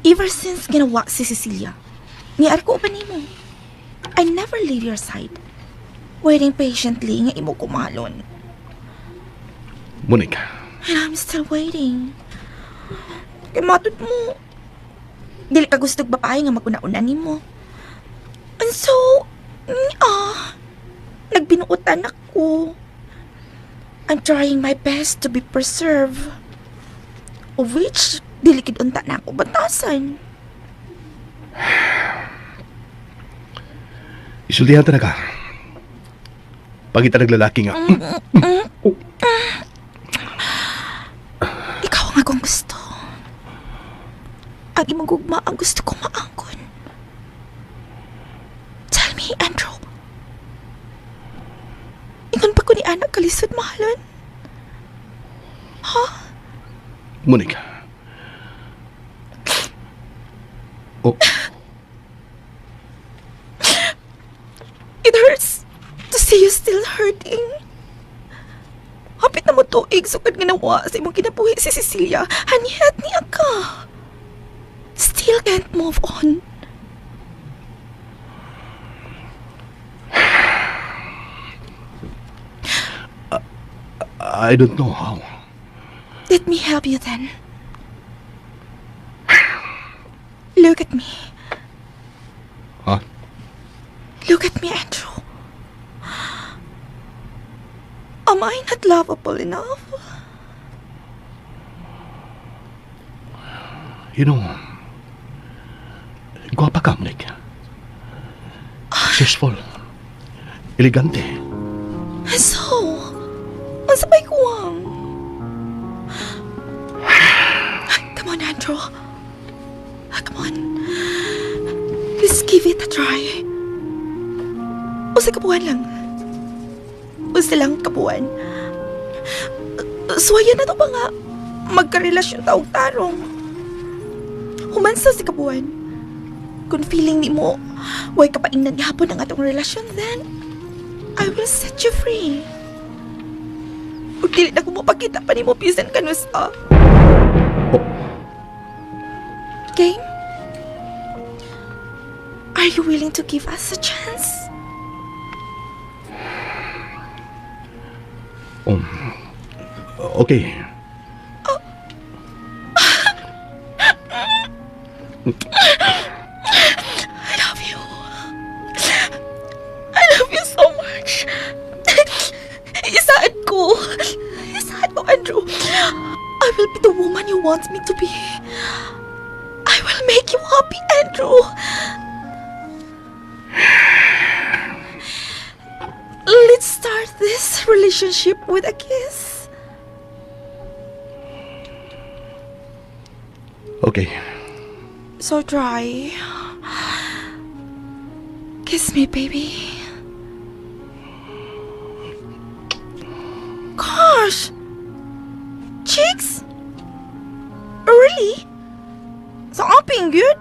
Ever since ginawa si Cecilia, niar ko pa nimo. I never leave your side. Waiting patiently nga imo kumalon. Monica, And I'm still waiting. Kay matod mo. Dili ka gustong babae nga maguna-una nimo. And so, nagbinuutan ako. I'm trying my best to be preserved. Of which, dili kid unta na ako batasan. isultihan ta na ka. Pagita naglalaki nga. Ikaw ang akong gusto. Ang imong gugma ang gusto ko maangkon. Tell me, Andrew. Ingon pa ko ni anak kalisod mahalon? Ha? Monica. Oh, It hurts to see you still hurting. Hapit na mo tuig sukad nga nawa sa imong kinabuhi si Cecilia. And yet niya ka. Still can't move on. I don't know how. Let me help you then. Look at me. Huh? Look at me, Andrew. Am I not lovable enough? You know, gwapa ka, Monique. Successful. Elegante. So, ang sabay ko ang... Come on, Andrew. Come on. Let's give it a try. Usa kabuhan lang. Usa lang kabuhan. Suwayan na to ba nga magkarelasyon taong tarong? Humansa si kabuhan. Kung feeling ni mo, way kapaingnan gihapon ang atong relasyon, then I will set you free. Ug dili na ko mapakita pa ni mo bisan kanusa. Game? Are you willing to give us a chance? Okay. I love you. I love you so much. Isaad ko. Isaad ko, Andrew. I will be the woman you want me to be. I will make you happy, Andrew. Let's start this relationship with a kiss. Okay. So try. Kiss me, baby. Gosh! Cheeks? Really? So I'm good?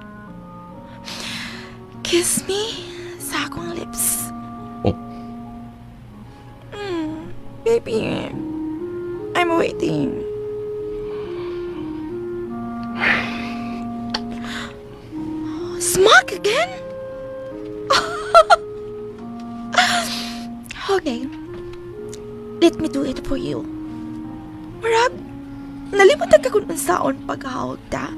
Kiss me sa akong lips. Oh. Baby, I'm waiting. Smoke again? Okay. Let me do it for you. Marag, nalimutan ka kung unsaon paghahawag ta.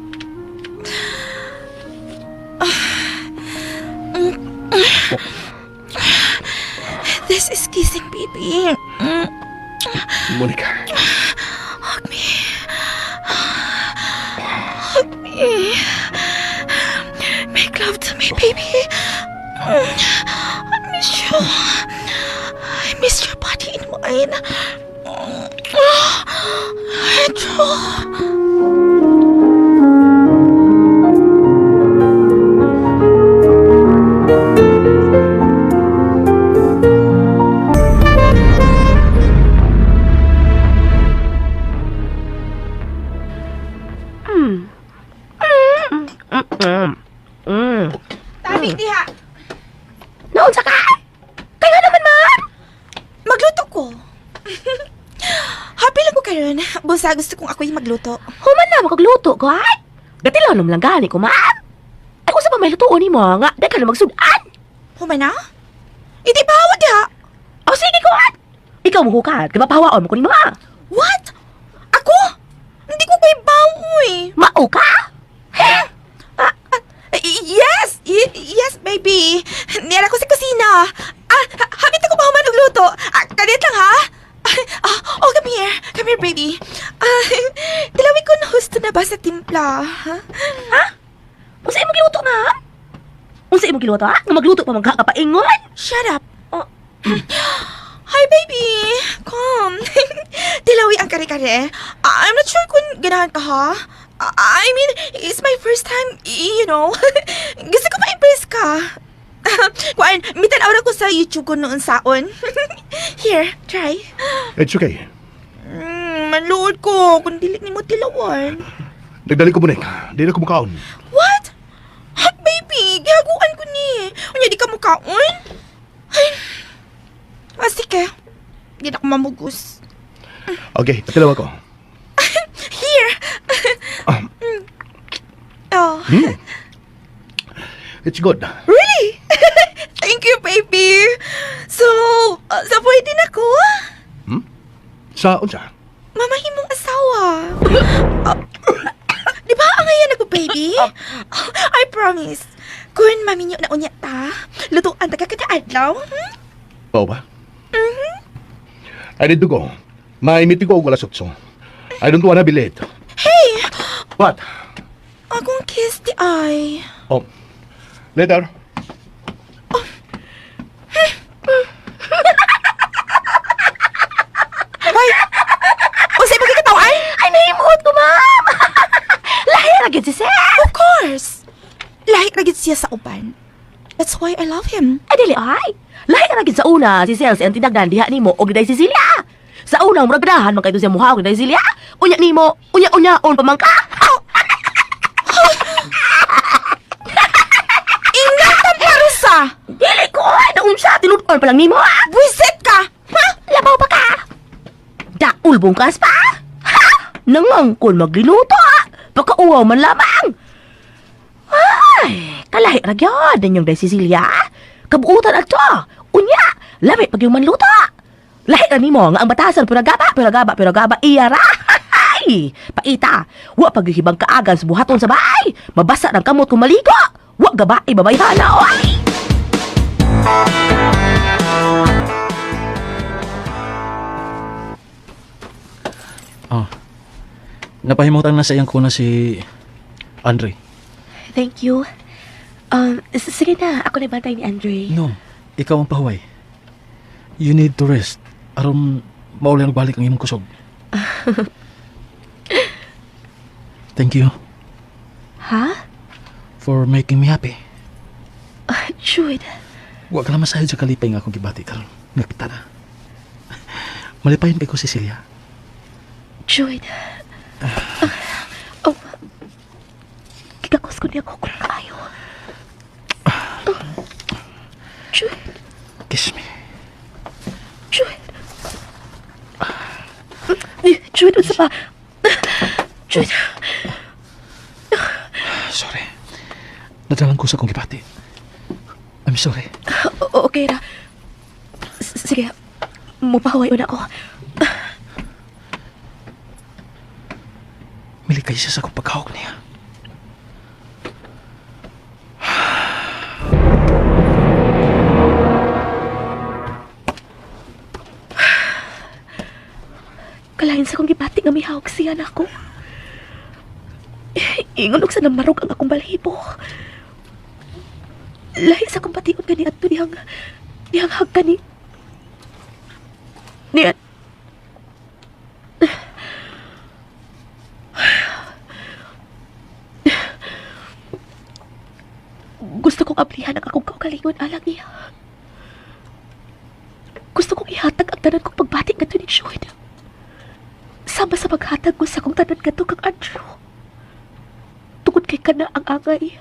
This is kissing, baby. Monica. Hug me. Hug me. Make love to me, baby. I miss you. I miss your body in mine. Andrew. Tabi diha. Naunsa ka? Kaya naman man! Magluto ko. Happy lang ko karon. Busa gusto kong ako'y magluto. Human na makagluto ko, ay! Gatilaw lang gani ko, ma'am. Ay, kung sa pa may lutuon ni mo, nga, dahil ka na magsudan. Humay na? Iti bawag diha. O, sige ko, at! Ikaw mo hukad, kaya mapahawaon mo ko ni mga. What? Ako? Hindi ko kay bawoy. Mao ka? Yes, baby. Nira ko sa kusina. Habit ako mahuman og luto. Kadit lang, ha? Come here. Come here, baby. Tilawi ko na husto na ba sa timpla? Ha? Unsa imong giluto na? Unsa imong giluto, ha? Nga magluto pa magkakapaingon? Shut up. Hi, baby. Come. Tilawi ang kare-kare. I'm not sure kung ganahan ka, ha? I mean, it's my first time, you know. Gusto ko ma-impress ka. Kuan, mitanaw na ko sa YouTube ko noon saon. Here, try. It's okay. Manluod ko kung dili ni mo tilawan. Nagdali ko, Monica. Di na ko makaon. What? Hot baby, gihaguan ko ni. Unya di ka mukaon? Ay. Sige. Di na ko mamugos. Okay, patilaw ako. Here. Oh. It's good. Really? Thank you, baby. So, sa pwede na ko? Sa unsa? Mamahimong asawa. Di ba ang ngayon ako, baby? I promise. Kung maminyo na unya ta, lutuan ta ka kada adlaw. Oo ba? I need to go. May meeting ko og alas 8. I don't wanna be late. Hey! What? Akong kiss di ay. Oh, later. Hoy! Unsay mo gikatawan? Ay, nahimuot ko, ma'am! Lahi ra gyud si Sir! Of course! Lahi ra gid siya sa uban. That's why I love him. Ay, dili, ay! Lahi ra gyud sa una, si Sir, ang tinagdan diha nimo, o giday si Cecilia! Sa unang muragdahan, man kayo siya muha, o giday si Cecilia! Unya nimo, unya-unyaon pa man ka! Ingatan parusa! Dili ko, ay, naunsa, tinudon pa lang nimo, ha! Buisit ka! Ha? Labaw pa ka! Daul bungkas pa! Ha? Nangangkol magliluto, ha? Pagkauwaw man lamang! Ay, kalahi ra gyud ninyong day Cecilia. Kabuutan ato. Unya, labi pag yung manluto. Lahi ra nimo nga ang batasan pero gaba iya ra. Ay, paita. Wa paghihibang kaagan sa buhaton sa bahay. Mabasa ng kamot kung maligo. Wa gabae babayhana oy. Oh. Napahimutan na sa iyang kuna si Andre. Thank you. Sige na, ako na bantay ni Andre. No, ikaw ang pahuway. You need to rest. Aron maulang balik ang imong kusog. Thank you Ha? for making me happy. Jude. Wa ka lang masahid sa kalipay nga akong gibati karon. Ngakita na. Malipayon kay ko, Cecilia. Jude. Oh. Kikakos ko niya ko kung kaayo. Jude. Kiss me. Jude. Jude, unsa pa? Jude. Sorry. Nadalang ko sa akong gibati. I'm sorry. Okay ra. Sige. Mupahuway una ko. Mili kayo siya sa akong pagkahawak niya. Kalahin sa kong gibati nga may hawak siya na ako. Ingon og sa namarog ang akong balahibo. Lahi sa kong patiyon gani ato niyang hagka ni gusto kong ablihan ang akong kaugalingon alang niya. Gusto kong ihatag ang tanan kong pagbati nga ni Jude. Sama sa maghatag ko sa akong tanan nga kang Andrew. Tungod kay kana ang angay.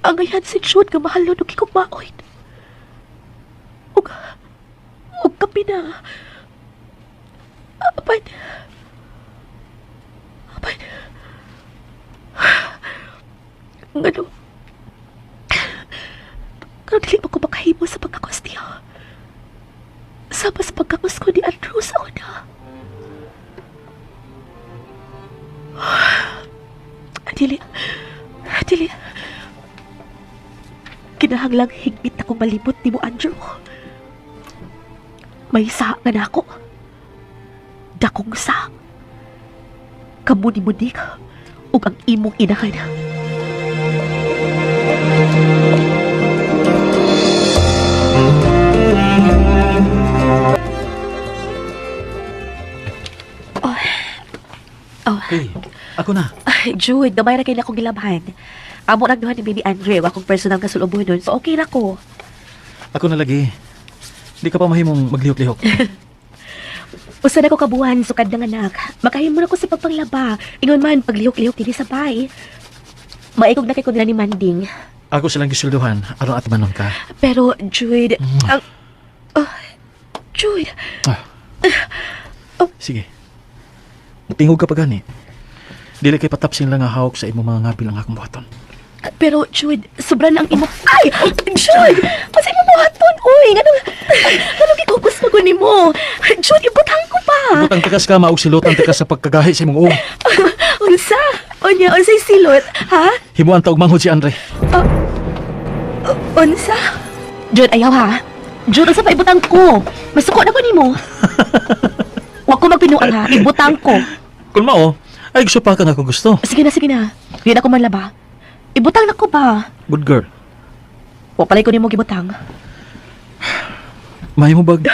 Angayan si Jude nga mahal nun ikong maoy. Ug kapi na. Apan. Ngano? Kano dili mo ko makahimo sa pagkakos niya. Sama sa pagkakos ko ni Andrew sa una. Dili. Kinahanglang higpit akong malibot ni mo, Andrew. May sa nga na ako. Dakong sa. Kamuni-munik ug ang imong inahan. Hey, ako na. Ay, Jude, gamay na kayo na akong gilabahan. Amo nang duha ni Baby Andre, akong personal kasulubon nun, so okay na ko. Ako na lagi. Di ka pa mahimong maglihok-lihok. Usa na ko kabuhan, sukad ng anak. Makahimo na ko sa pagpanglaba. Ingon man, paglihok-lihok dili sa bay. Maikog na kay ko nila ni Manding. Ako silang gisulduhan. Aron at manon ka. Pero, Jude, ang... Jude, Sige. Tingog ka pa gani. Dili kay patapsin lang nga hawak sa imong mga ngapil ang akong buhaton. pero, Jude, sobra na ang imo... Ay! Jude! Masa imo buhaton? Uy, ganong ikukos mo ni mo. Jude, ibutang ko pa. Butang takas ka, maog silutan takas sa pagkagahi sa imong uong. Unsa? Unsay silot, ha? Himuan taog manghod si Andre. Unsa? Jude, ayaw ha. Jud, sa paibutang ko. Masuko na ko nimo. Wa ko magpinuan ha, ibutang ko. Kung mao, ay gusto pa ka nga kung gusto. Sige na. Di na ko manlaba. Ibutang na ko ba? Good girl. Wa palay ko nimo gibutang. May mo bag,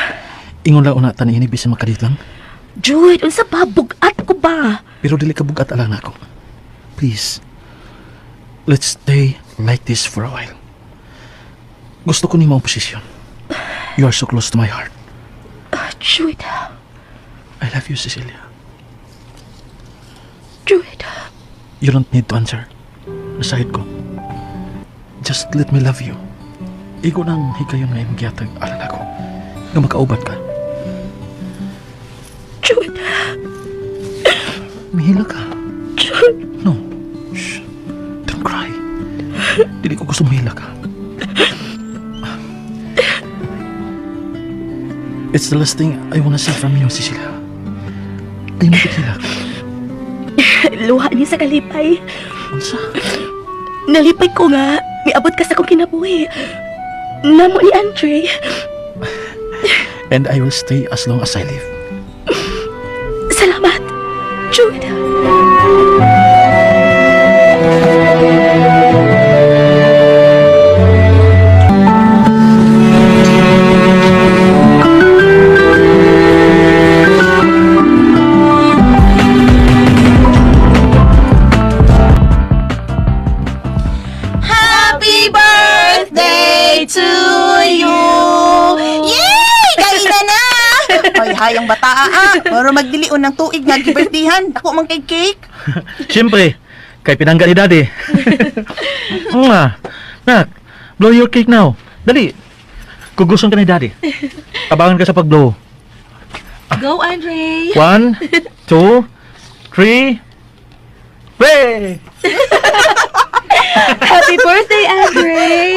ingon lang una tani ini bisan makadit lang. Jud, unsa ba bugat ko ba? Pero dili ka bugat alang ako. Please, let's stay like this for a while. Gusto ko ni mong posisyon. You are so close to my heart. Jud. I love you, Cecilia. Jud. You don't need to answer. Nasahid ko. Just let me love you. Igo nang higayon nga imong giyatag alang ako. Nga makaubat ka. Jud. Mihila ka. Jud. No. Shh. Don't cry. Dili ko gusto mahila ka. It's the last thing I wanna see from you, Cecilia. Ay mo tikila ka. Luha niya sa kalipay. Unsa? Nalipay ko nga. Miabot ka sa kong kinabuhi. Namo ni Andre. And I will stay as long as I live. Salamat, Jud. Happy birthday to you! Yay! Kainan na! Hoy, hayang bataa Moro magdilion ng tuig nga gibertihan. Ako mang kay cake. Siyempre, kay pinangga ni Daddy. Nak, blow your cake now. Dali. Kuguson ka ni Daddy. Abangan ka sa pag-blow. Go, Andre. 1, 2, 3. Hey! Happy birthday, Andre.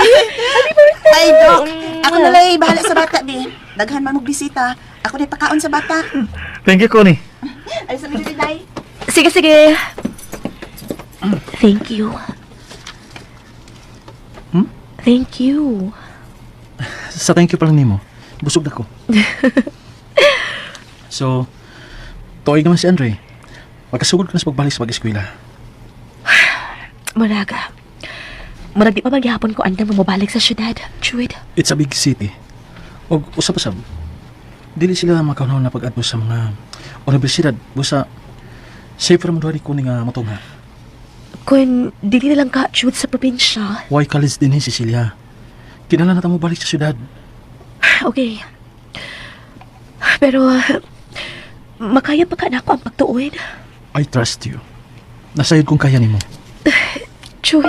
Ay, Doc. Ako na lang bahala sa bata, di. Daghan man mong bisita. Ako na pakaon sa bata. Thank you, Connie. Ay, sabi ni Day. Sige. Thank you. Thank you. Sa thank you pala nimo. Busog na ko. So, tuig naman si Andre. Magkasugod ka na sa pagbalik sa pag-eskwela. Murag di pa maghihapon ko andang mamabalik sa syudad, Jud. It's a big city. O usap-usap, dili sila makaunaw na pag-adpo sa mga universidad. Busa, safe ra mo doon ko nga matunga. Kung dili na lang ka, Jud, sa probinsya. Why college din si Cecilia? Kinala na mo balik sa syudad. Okay. Pero, makaya pa ka na ako ang pagtuon. I trust you. Nasayod kung kaya nimo. Jud.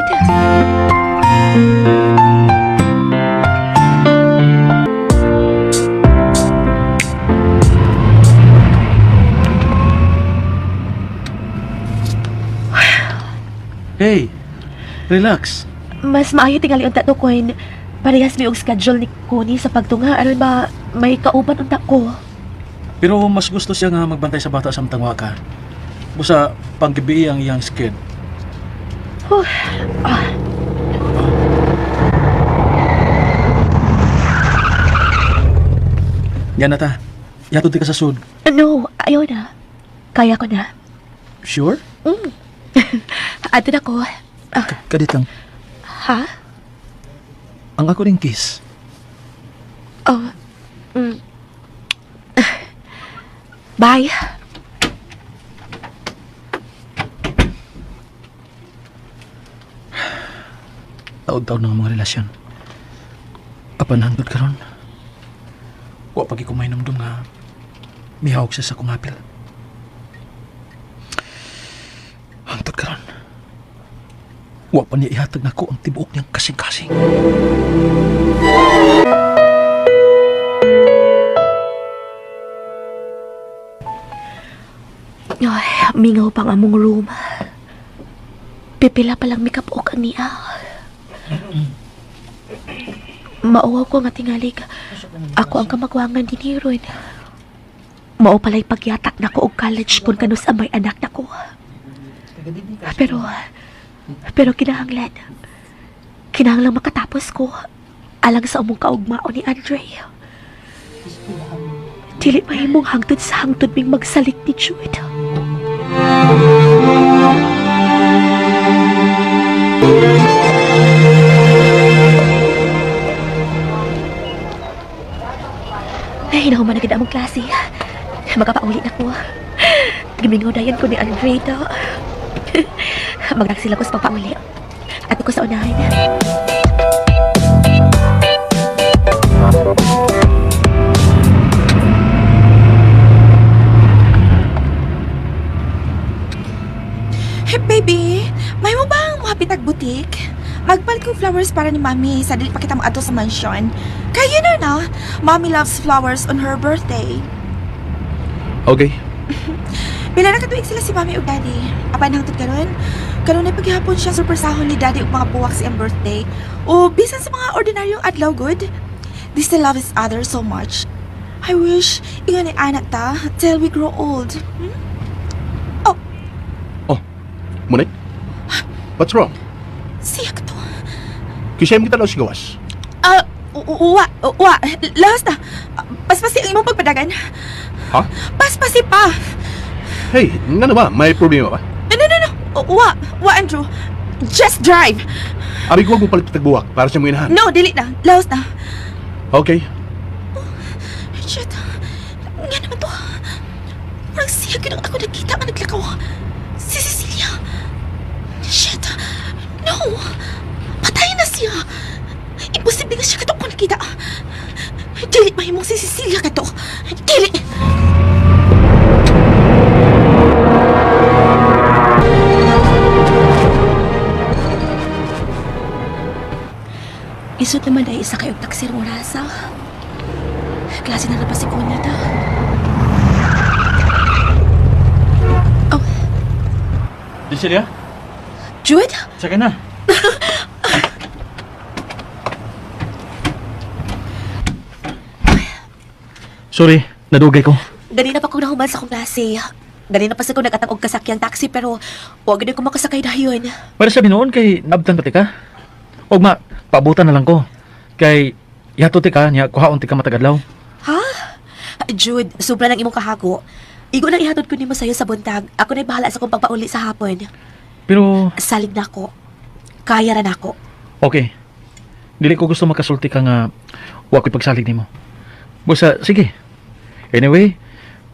Hey, relax. Mas maayo tingali unta to kung parehas mi og schedule ni Connie sa pagtunga aron ba may kauban unta ko. Pero mas gusto siya nga magbantay sa bata samtang wa ka. Busa, panggabi ang iyang sked. Yan na ta. Yatod di ka sa sud. No, ayaw na. Kaya ko na. Sure? Ato na ko. Kadit lang. Ha? Ang ako ring kiss. Oh. Bye. Taon-taon ng mga relasyon. Kapanandod ka ron. Wa pagi ko may namdum nga mihawag siya sa kumapil. Hantod ka ron. Wa pa niya ihatag na ko ang tibuok niyang kasing-kasing. Ay, mingaw pang among room. Pipila palang makeup o kaniya. Mauwaw ko nga tingalig. Ako ang kamagwangan din ni Ron. Mao pala'y pagyatak na ko og college kung kanus ang may anak na ko. Pero kinahanglan makatapos ko alang sa umong kaugmao ni Andre. Dili mahimong hangtod sa hangtod ming magsalig ni Jude. Ay, nahuman na gid among klase. Magkapauli na ko. Gimingodayan ko ni Alfredo. Magdagsila ko sa pagpauli. At ko sa unahan. Hey, baby, may mo bang mahapitag butik? Magpalit ko flowers para ni Mami sa dili pa kita maato sa mansion. Kaya you know na, Mommy loves flowers on her birthday. Okay. Pila na katuig sila si Mami o Daddy. Apan hangtod karon, karon ay paghihapon siya surpresahon ni Daddy og mga buwak sa iyang birthday. O bisan sa mga ordinaryong adlaw good. They still love each other so much. I wish ingon ni anak ta till we grow old. Monik? What's wrong? Siya ka to. Kisayam kita daw sigawas. Lahas na. Paspasi ang imong pagpadagan. Ha? Paspasi pa. Hey, nga ba? May problema ba? No. Andrew. Just drive. Abi ko mo palit tagbuwak para sa mga inahan. No, dili na. Lahas na. Okay. Shit. Nga naman to. Parang siya ganun ako nakita nga naglakaw. Si Cecilia. Shit. No. Patay na siya. Imposible nga siya kato ko nakita. Dili mahimong si Cecilia kato. Dili. Isot naman ay isa kayong taksir mo rasa. Klase na napasik ko nita. Oh, Cecilia, Jude? sakay na. Sorry, nadugay ko. Ganina pa ko nahuman sa kong klase. Ganina pa sa ko nagatang og kasakyang taxi pero huwag ganun ko makasakay dayon. Para sabi noon kay nabtan pati ka. Og ma, paabutan na lang ko. Kay yato ti ka, niya kuhaon ti ka matagadlaw. Ha? Jude, sobra ng imong kahago. Igo nang ihatod ko nimo sayo sa buntag. Ako na'y bahala sa kong pagpauli sa hapon. Pero, Salig na ako. Kaya ra na ako. okay. Dili ko gusto makasulti ka nga wa ko'y pagsalig nimo. Busa, sige. Anyway,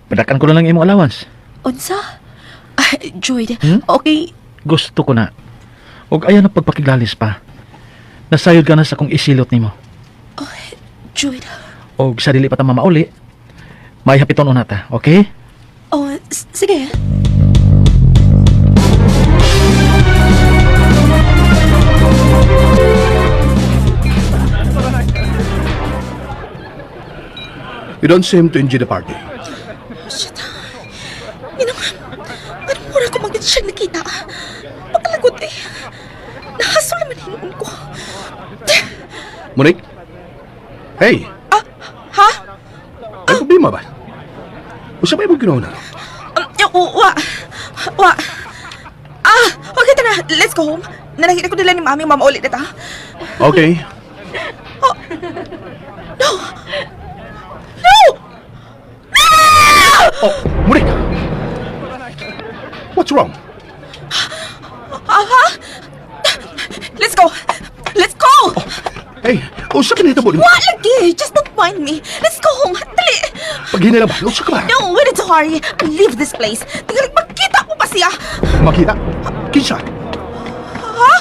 padakan ko na lang imong allowance. Unsa? Jude, Hmm? okay. Gusto ko na. Og ayaw na pagpakiglalis pa. Nasayod ka na sa kong isilot nimo. Jude. Og sa dili pa ta mamauli, may hapiton unata, okay? Oh, sige. You don't seem to enjoy the party. Shit. Anong mura ko magdit siya nakita. Pagkalagot eh. Nahasol naman hinuon ko. Monik? Hey, Ha? may problema ba? Usa ba yung ginawa na? Wa. Okay ta na. Let's go home. Nanakita ko nila ni Mami mama ulit na ta. Okay. Oh, Monik! What's wrong? Let's go. Let's go. Hey, usa ka nito mo. Wa lagi. Just don't mind me. Let's go home. Dali. Pag hinala ba, usa ka ba? No, we need to hurry. Leave this place. Tingalik magkita mo pa siya. Makita? Kinsa? Wa!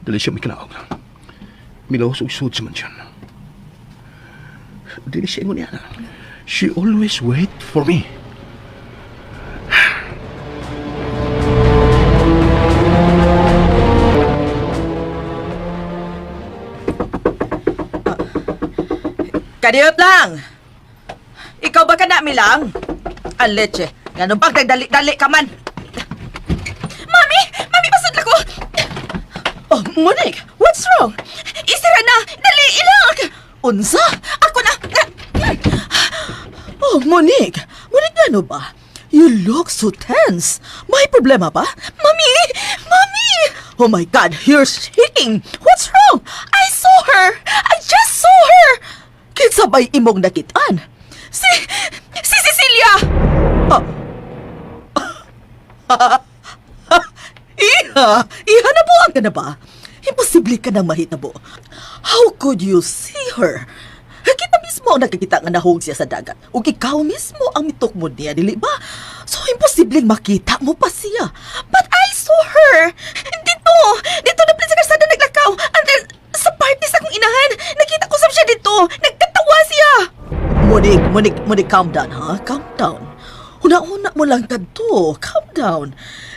Dali siya may kalaog. Milaos og sud sa mansyon. Dili siya ingon niya. She always wait for me. Kadiyot lang! Ikaw ba ka na, Milang? Ang leche. Ganun pag nagdali-dali ka man. Mami! Mami, pasod ko! Oh, Monique! What What's wrong? Isira na! Dali, ilang! Unsa? Ako na! Oh, Monique! Monique, ano ba? You look so tense. May problema ba? Mami! Mami! Oh my God, you're shaking! What's wrong? I saw her! I just saw her! Kinsa ba'y imong nakitaan? Si Cecilia! Iha na buwan ka na ba? Imposible ka nang mahitabo. How could you see her? Kita mismo ang nakikita nga nahog siya sa dagat. Ug ikaw mismo ang mitok mo niya, dili ba? So, imposibleng makita mo pa siya. But I saw her! Dito na sa kasada naglakaw. And then, sa party sa akong inahan, nakita ko siya dito. Nagtatawa siya. Monique, calm down, ha? Calm down. Una-una mo lang kadto. Calm down.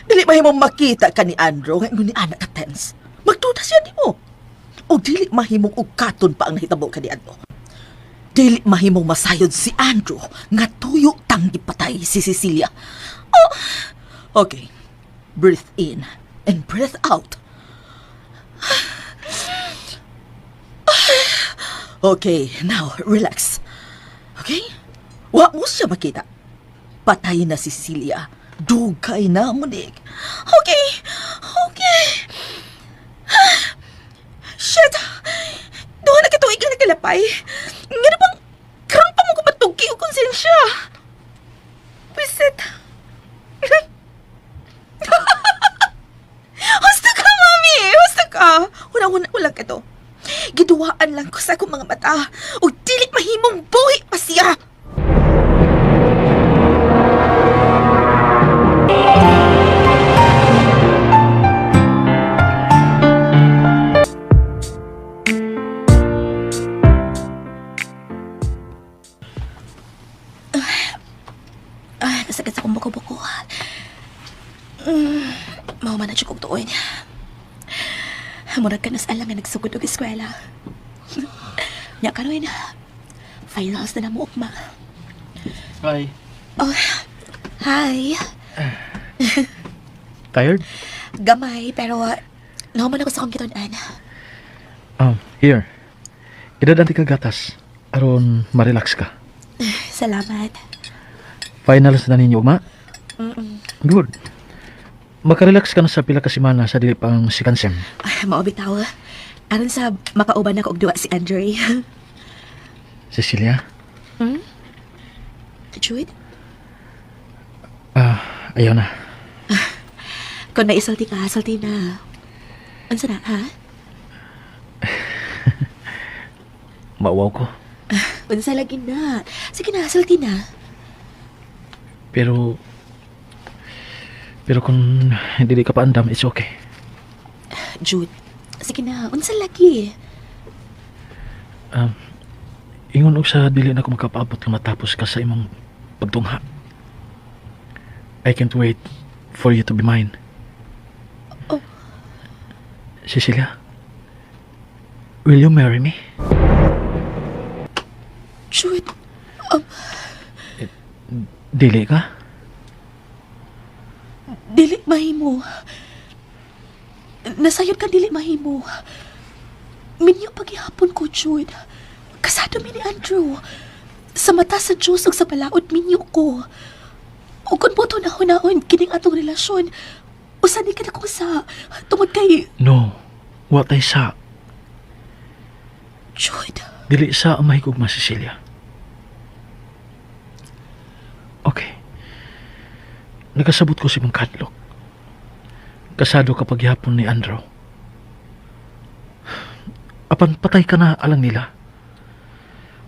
Dili mahimong makita ka ni Andrew nga ni anak ka tense. Magduda siya di mo. O dili mahimong ugkaton pa ang nahitabo ka ni Andrew. Dili mahimong masayod si Andrew nga tuyo tanggi patay si Cecilia. Oh, okay. Breathe in and breathe out. Okay, now relax. Okay? Wa mo siya makita. Patay na si Cecilia. Dugay na, Monique. Okay. Shit! Doon na kituig ang nakalapay. Nga na bang karoon pa mo ko matugi o konsensya? Wisit. Husta ka, Mami! Husta ka! Una-una ko lang ito. Giduwaan lang ko sa akong mga mata. O dili mahimong buhi pa siya. Nasagad sa kong buko-buko. Mauman na chukog tuoy niya. Murag ka nas alang nga nagsugod og eskwela. Nya karoy na. Finals na mo ugma. Hi. Oh, hi. Tired? Gamay, pero nahuman ako sa kong kitunan. Here. Idadanti ka gatas. Aron ma-relax ka. Salamat. Finals na ninyo, ma? Good. Makarelax ka na sa pila ka semana sa dili pang sikansem. Mao bitaw. Aron sa makauban ako og duwa si Andre. Cecilia? Jude? Ayaw na. Kung naisalti ka, salti na. Ansa na, ha? Mauwaw ko. Unsa lagi na. Sige na, salti na. Pero kung hindi ka paandam, it's okay. Jude, sige na, unsa lagi. Ingon og sa dili na ko makapaabot nga matapos ka sa imong pagtungha. I can't wait for you to be mine. Oh. Cecilia, will you marry me? Jude, Dili ka? dili mahimo. Nasayod ka dili mahimo. Minyo paghihapon ko, Jude. Kasado mi ni Andrew. Sa mata sa Diyos ug sa palaod minyo ko. Ug kun buto na hunaon kining atong relasyon, usa ni ka na ko sa tungod kay No, what I sa. Jude. Dili sa ang mahigugma, Cecilia. Okay. Nagkasabot ko si mong kadlok. Kasado ka paghihapon ni Andrew. Apan patay ka na alang nila.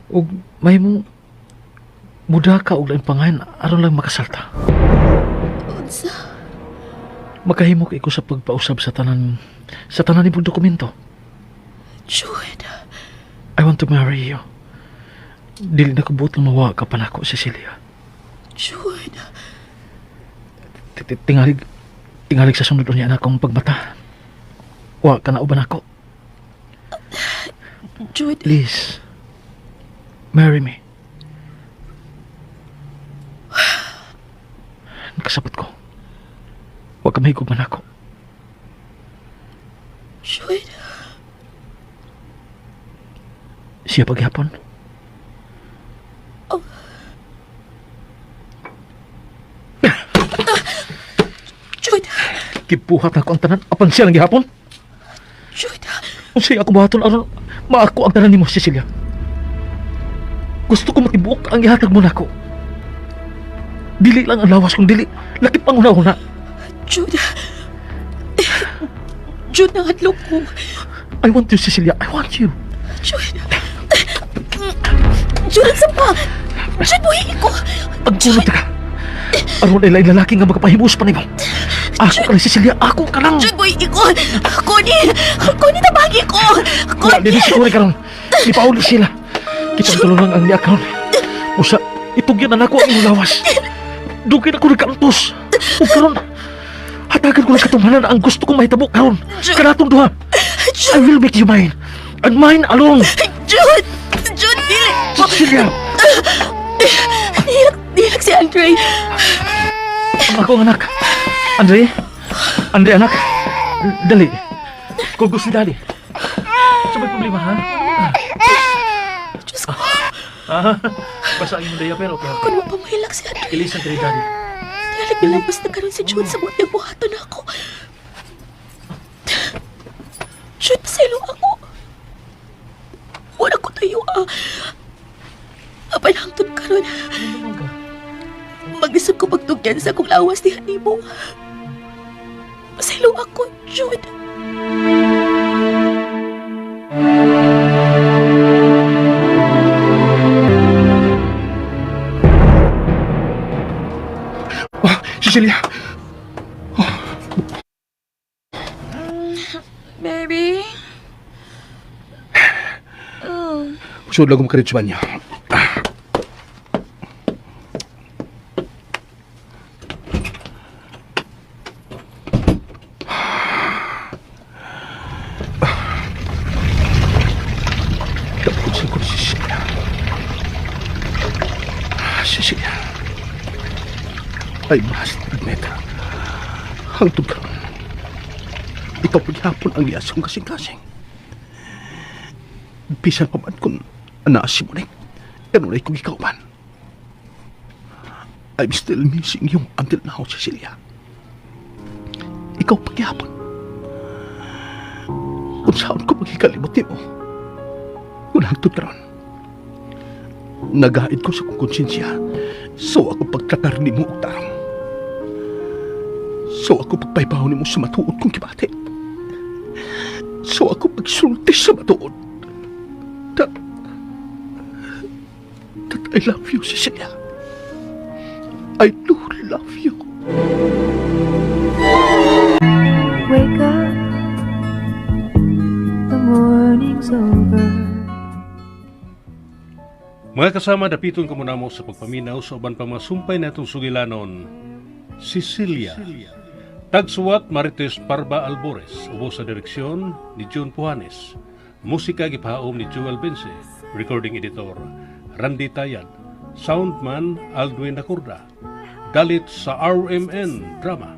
Ug may mong muda ka og laing pangayon aron lang makasalta. Unsa? Makahimok iko sa pagpausab sa tanan imong dokumento. Jude. I want to marry you. Dili na kubot nga mawa ka pa nako, Cecilia. Jude. Tingalig sa sunod niya na akong pagmata. Wa ka na uban ako. Jude. Please, marry me. Nakasabot ko. Huwag ka mahigugman ako. Jude. Siya paghapon. Jude, Gibuhat ako ang tanan apan siya lang gihapon. Jude, Kung siya ako buhaton aron maako ang tanan nimo, Cecilia. Gusto ko matibuok ang ihatag mo nako. Dili lang ang lawas kung dili lakip ang una-una. Jude. Jude, nangadlok ko. I want you, Cecilia. I want you. Jude. Jude, ang sapa. Jude, buhi ko. Pagpunod ka. Aron ay lain lalaki nga magpahimos pa nimo. Ako ka lang, Cecilia. Ako ka lang. Jude, buhi ko. Kuni, tabagi ko. Wala din siguro ka lang. Ipauli sila. Kitang tulungan ang niya karon. Usa, itugyan na nako ang imong lawas. Dugay ako nagkaantos. O karon, hatagan ko lang katumhanan ang gusto kong mahitabo karon. Kanatong duha. I will make you mine. And mine alone. Jude, dili. Cecilia. Dilak si Andre. Ang akong anak. Andre, anak. Dali. Kung gusto dali. Sa may problema, ha? Diyos ko. Basahin mo daya pero okay. Kung mapamahilak si Andre. Ilisan ka rin, Daddy. Dilak nilabas na karon si Jude sa buhat buhaton ako. Jude, pasaylo ako. Wala ko tayo, Apay hangtod karon. Maglisod ko pagtugyan sa akong lawas ni Hanimo. Pasaylo ako, Jude. Oh, Cecilia. Baby? Usod lang ko makarit sa banyo. Tapusin ko si Cecilia. Cecilia. I must admit, hangtod ka. Ikaw paghapon ang liyasong kasing-kasing. Bisan pa man kung anaas mo rin, kanunay kong ikaw man. I'm still missing you until now, Cecilia. Ikaw paghapon. Kung saan ko magkikalimutin mo, kung hangtod ka ron. Nagahid ko sa kong konsensya, so ako pagtratar ni mo og tarong. So ako pagpaybaw ni mo sa matuod kong kibate. So ako pagsulti sa matuod. That I love you, Cecilia. I do love you. Wake up, the morning's over. Mga kasama, dapiton ko muna mo sa pagpaminaw sa uban pa masumpay na itong sugilanon, Cecilia. Tagsuwat Marites Parba Albores, ubo sa direksyon ni John Pujanes. Musika gipahaom ni Joel Bense, recording editor Randy Tayad, soundman Aldwin Nakurda. Dalit sa RMN Drama.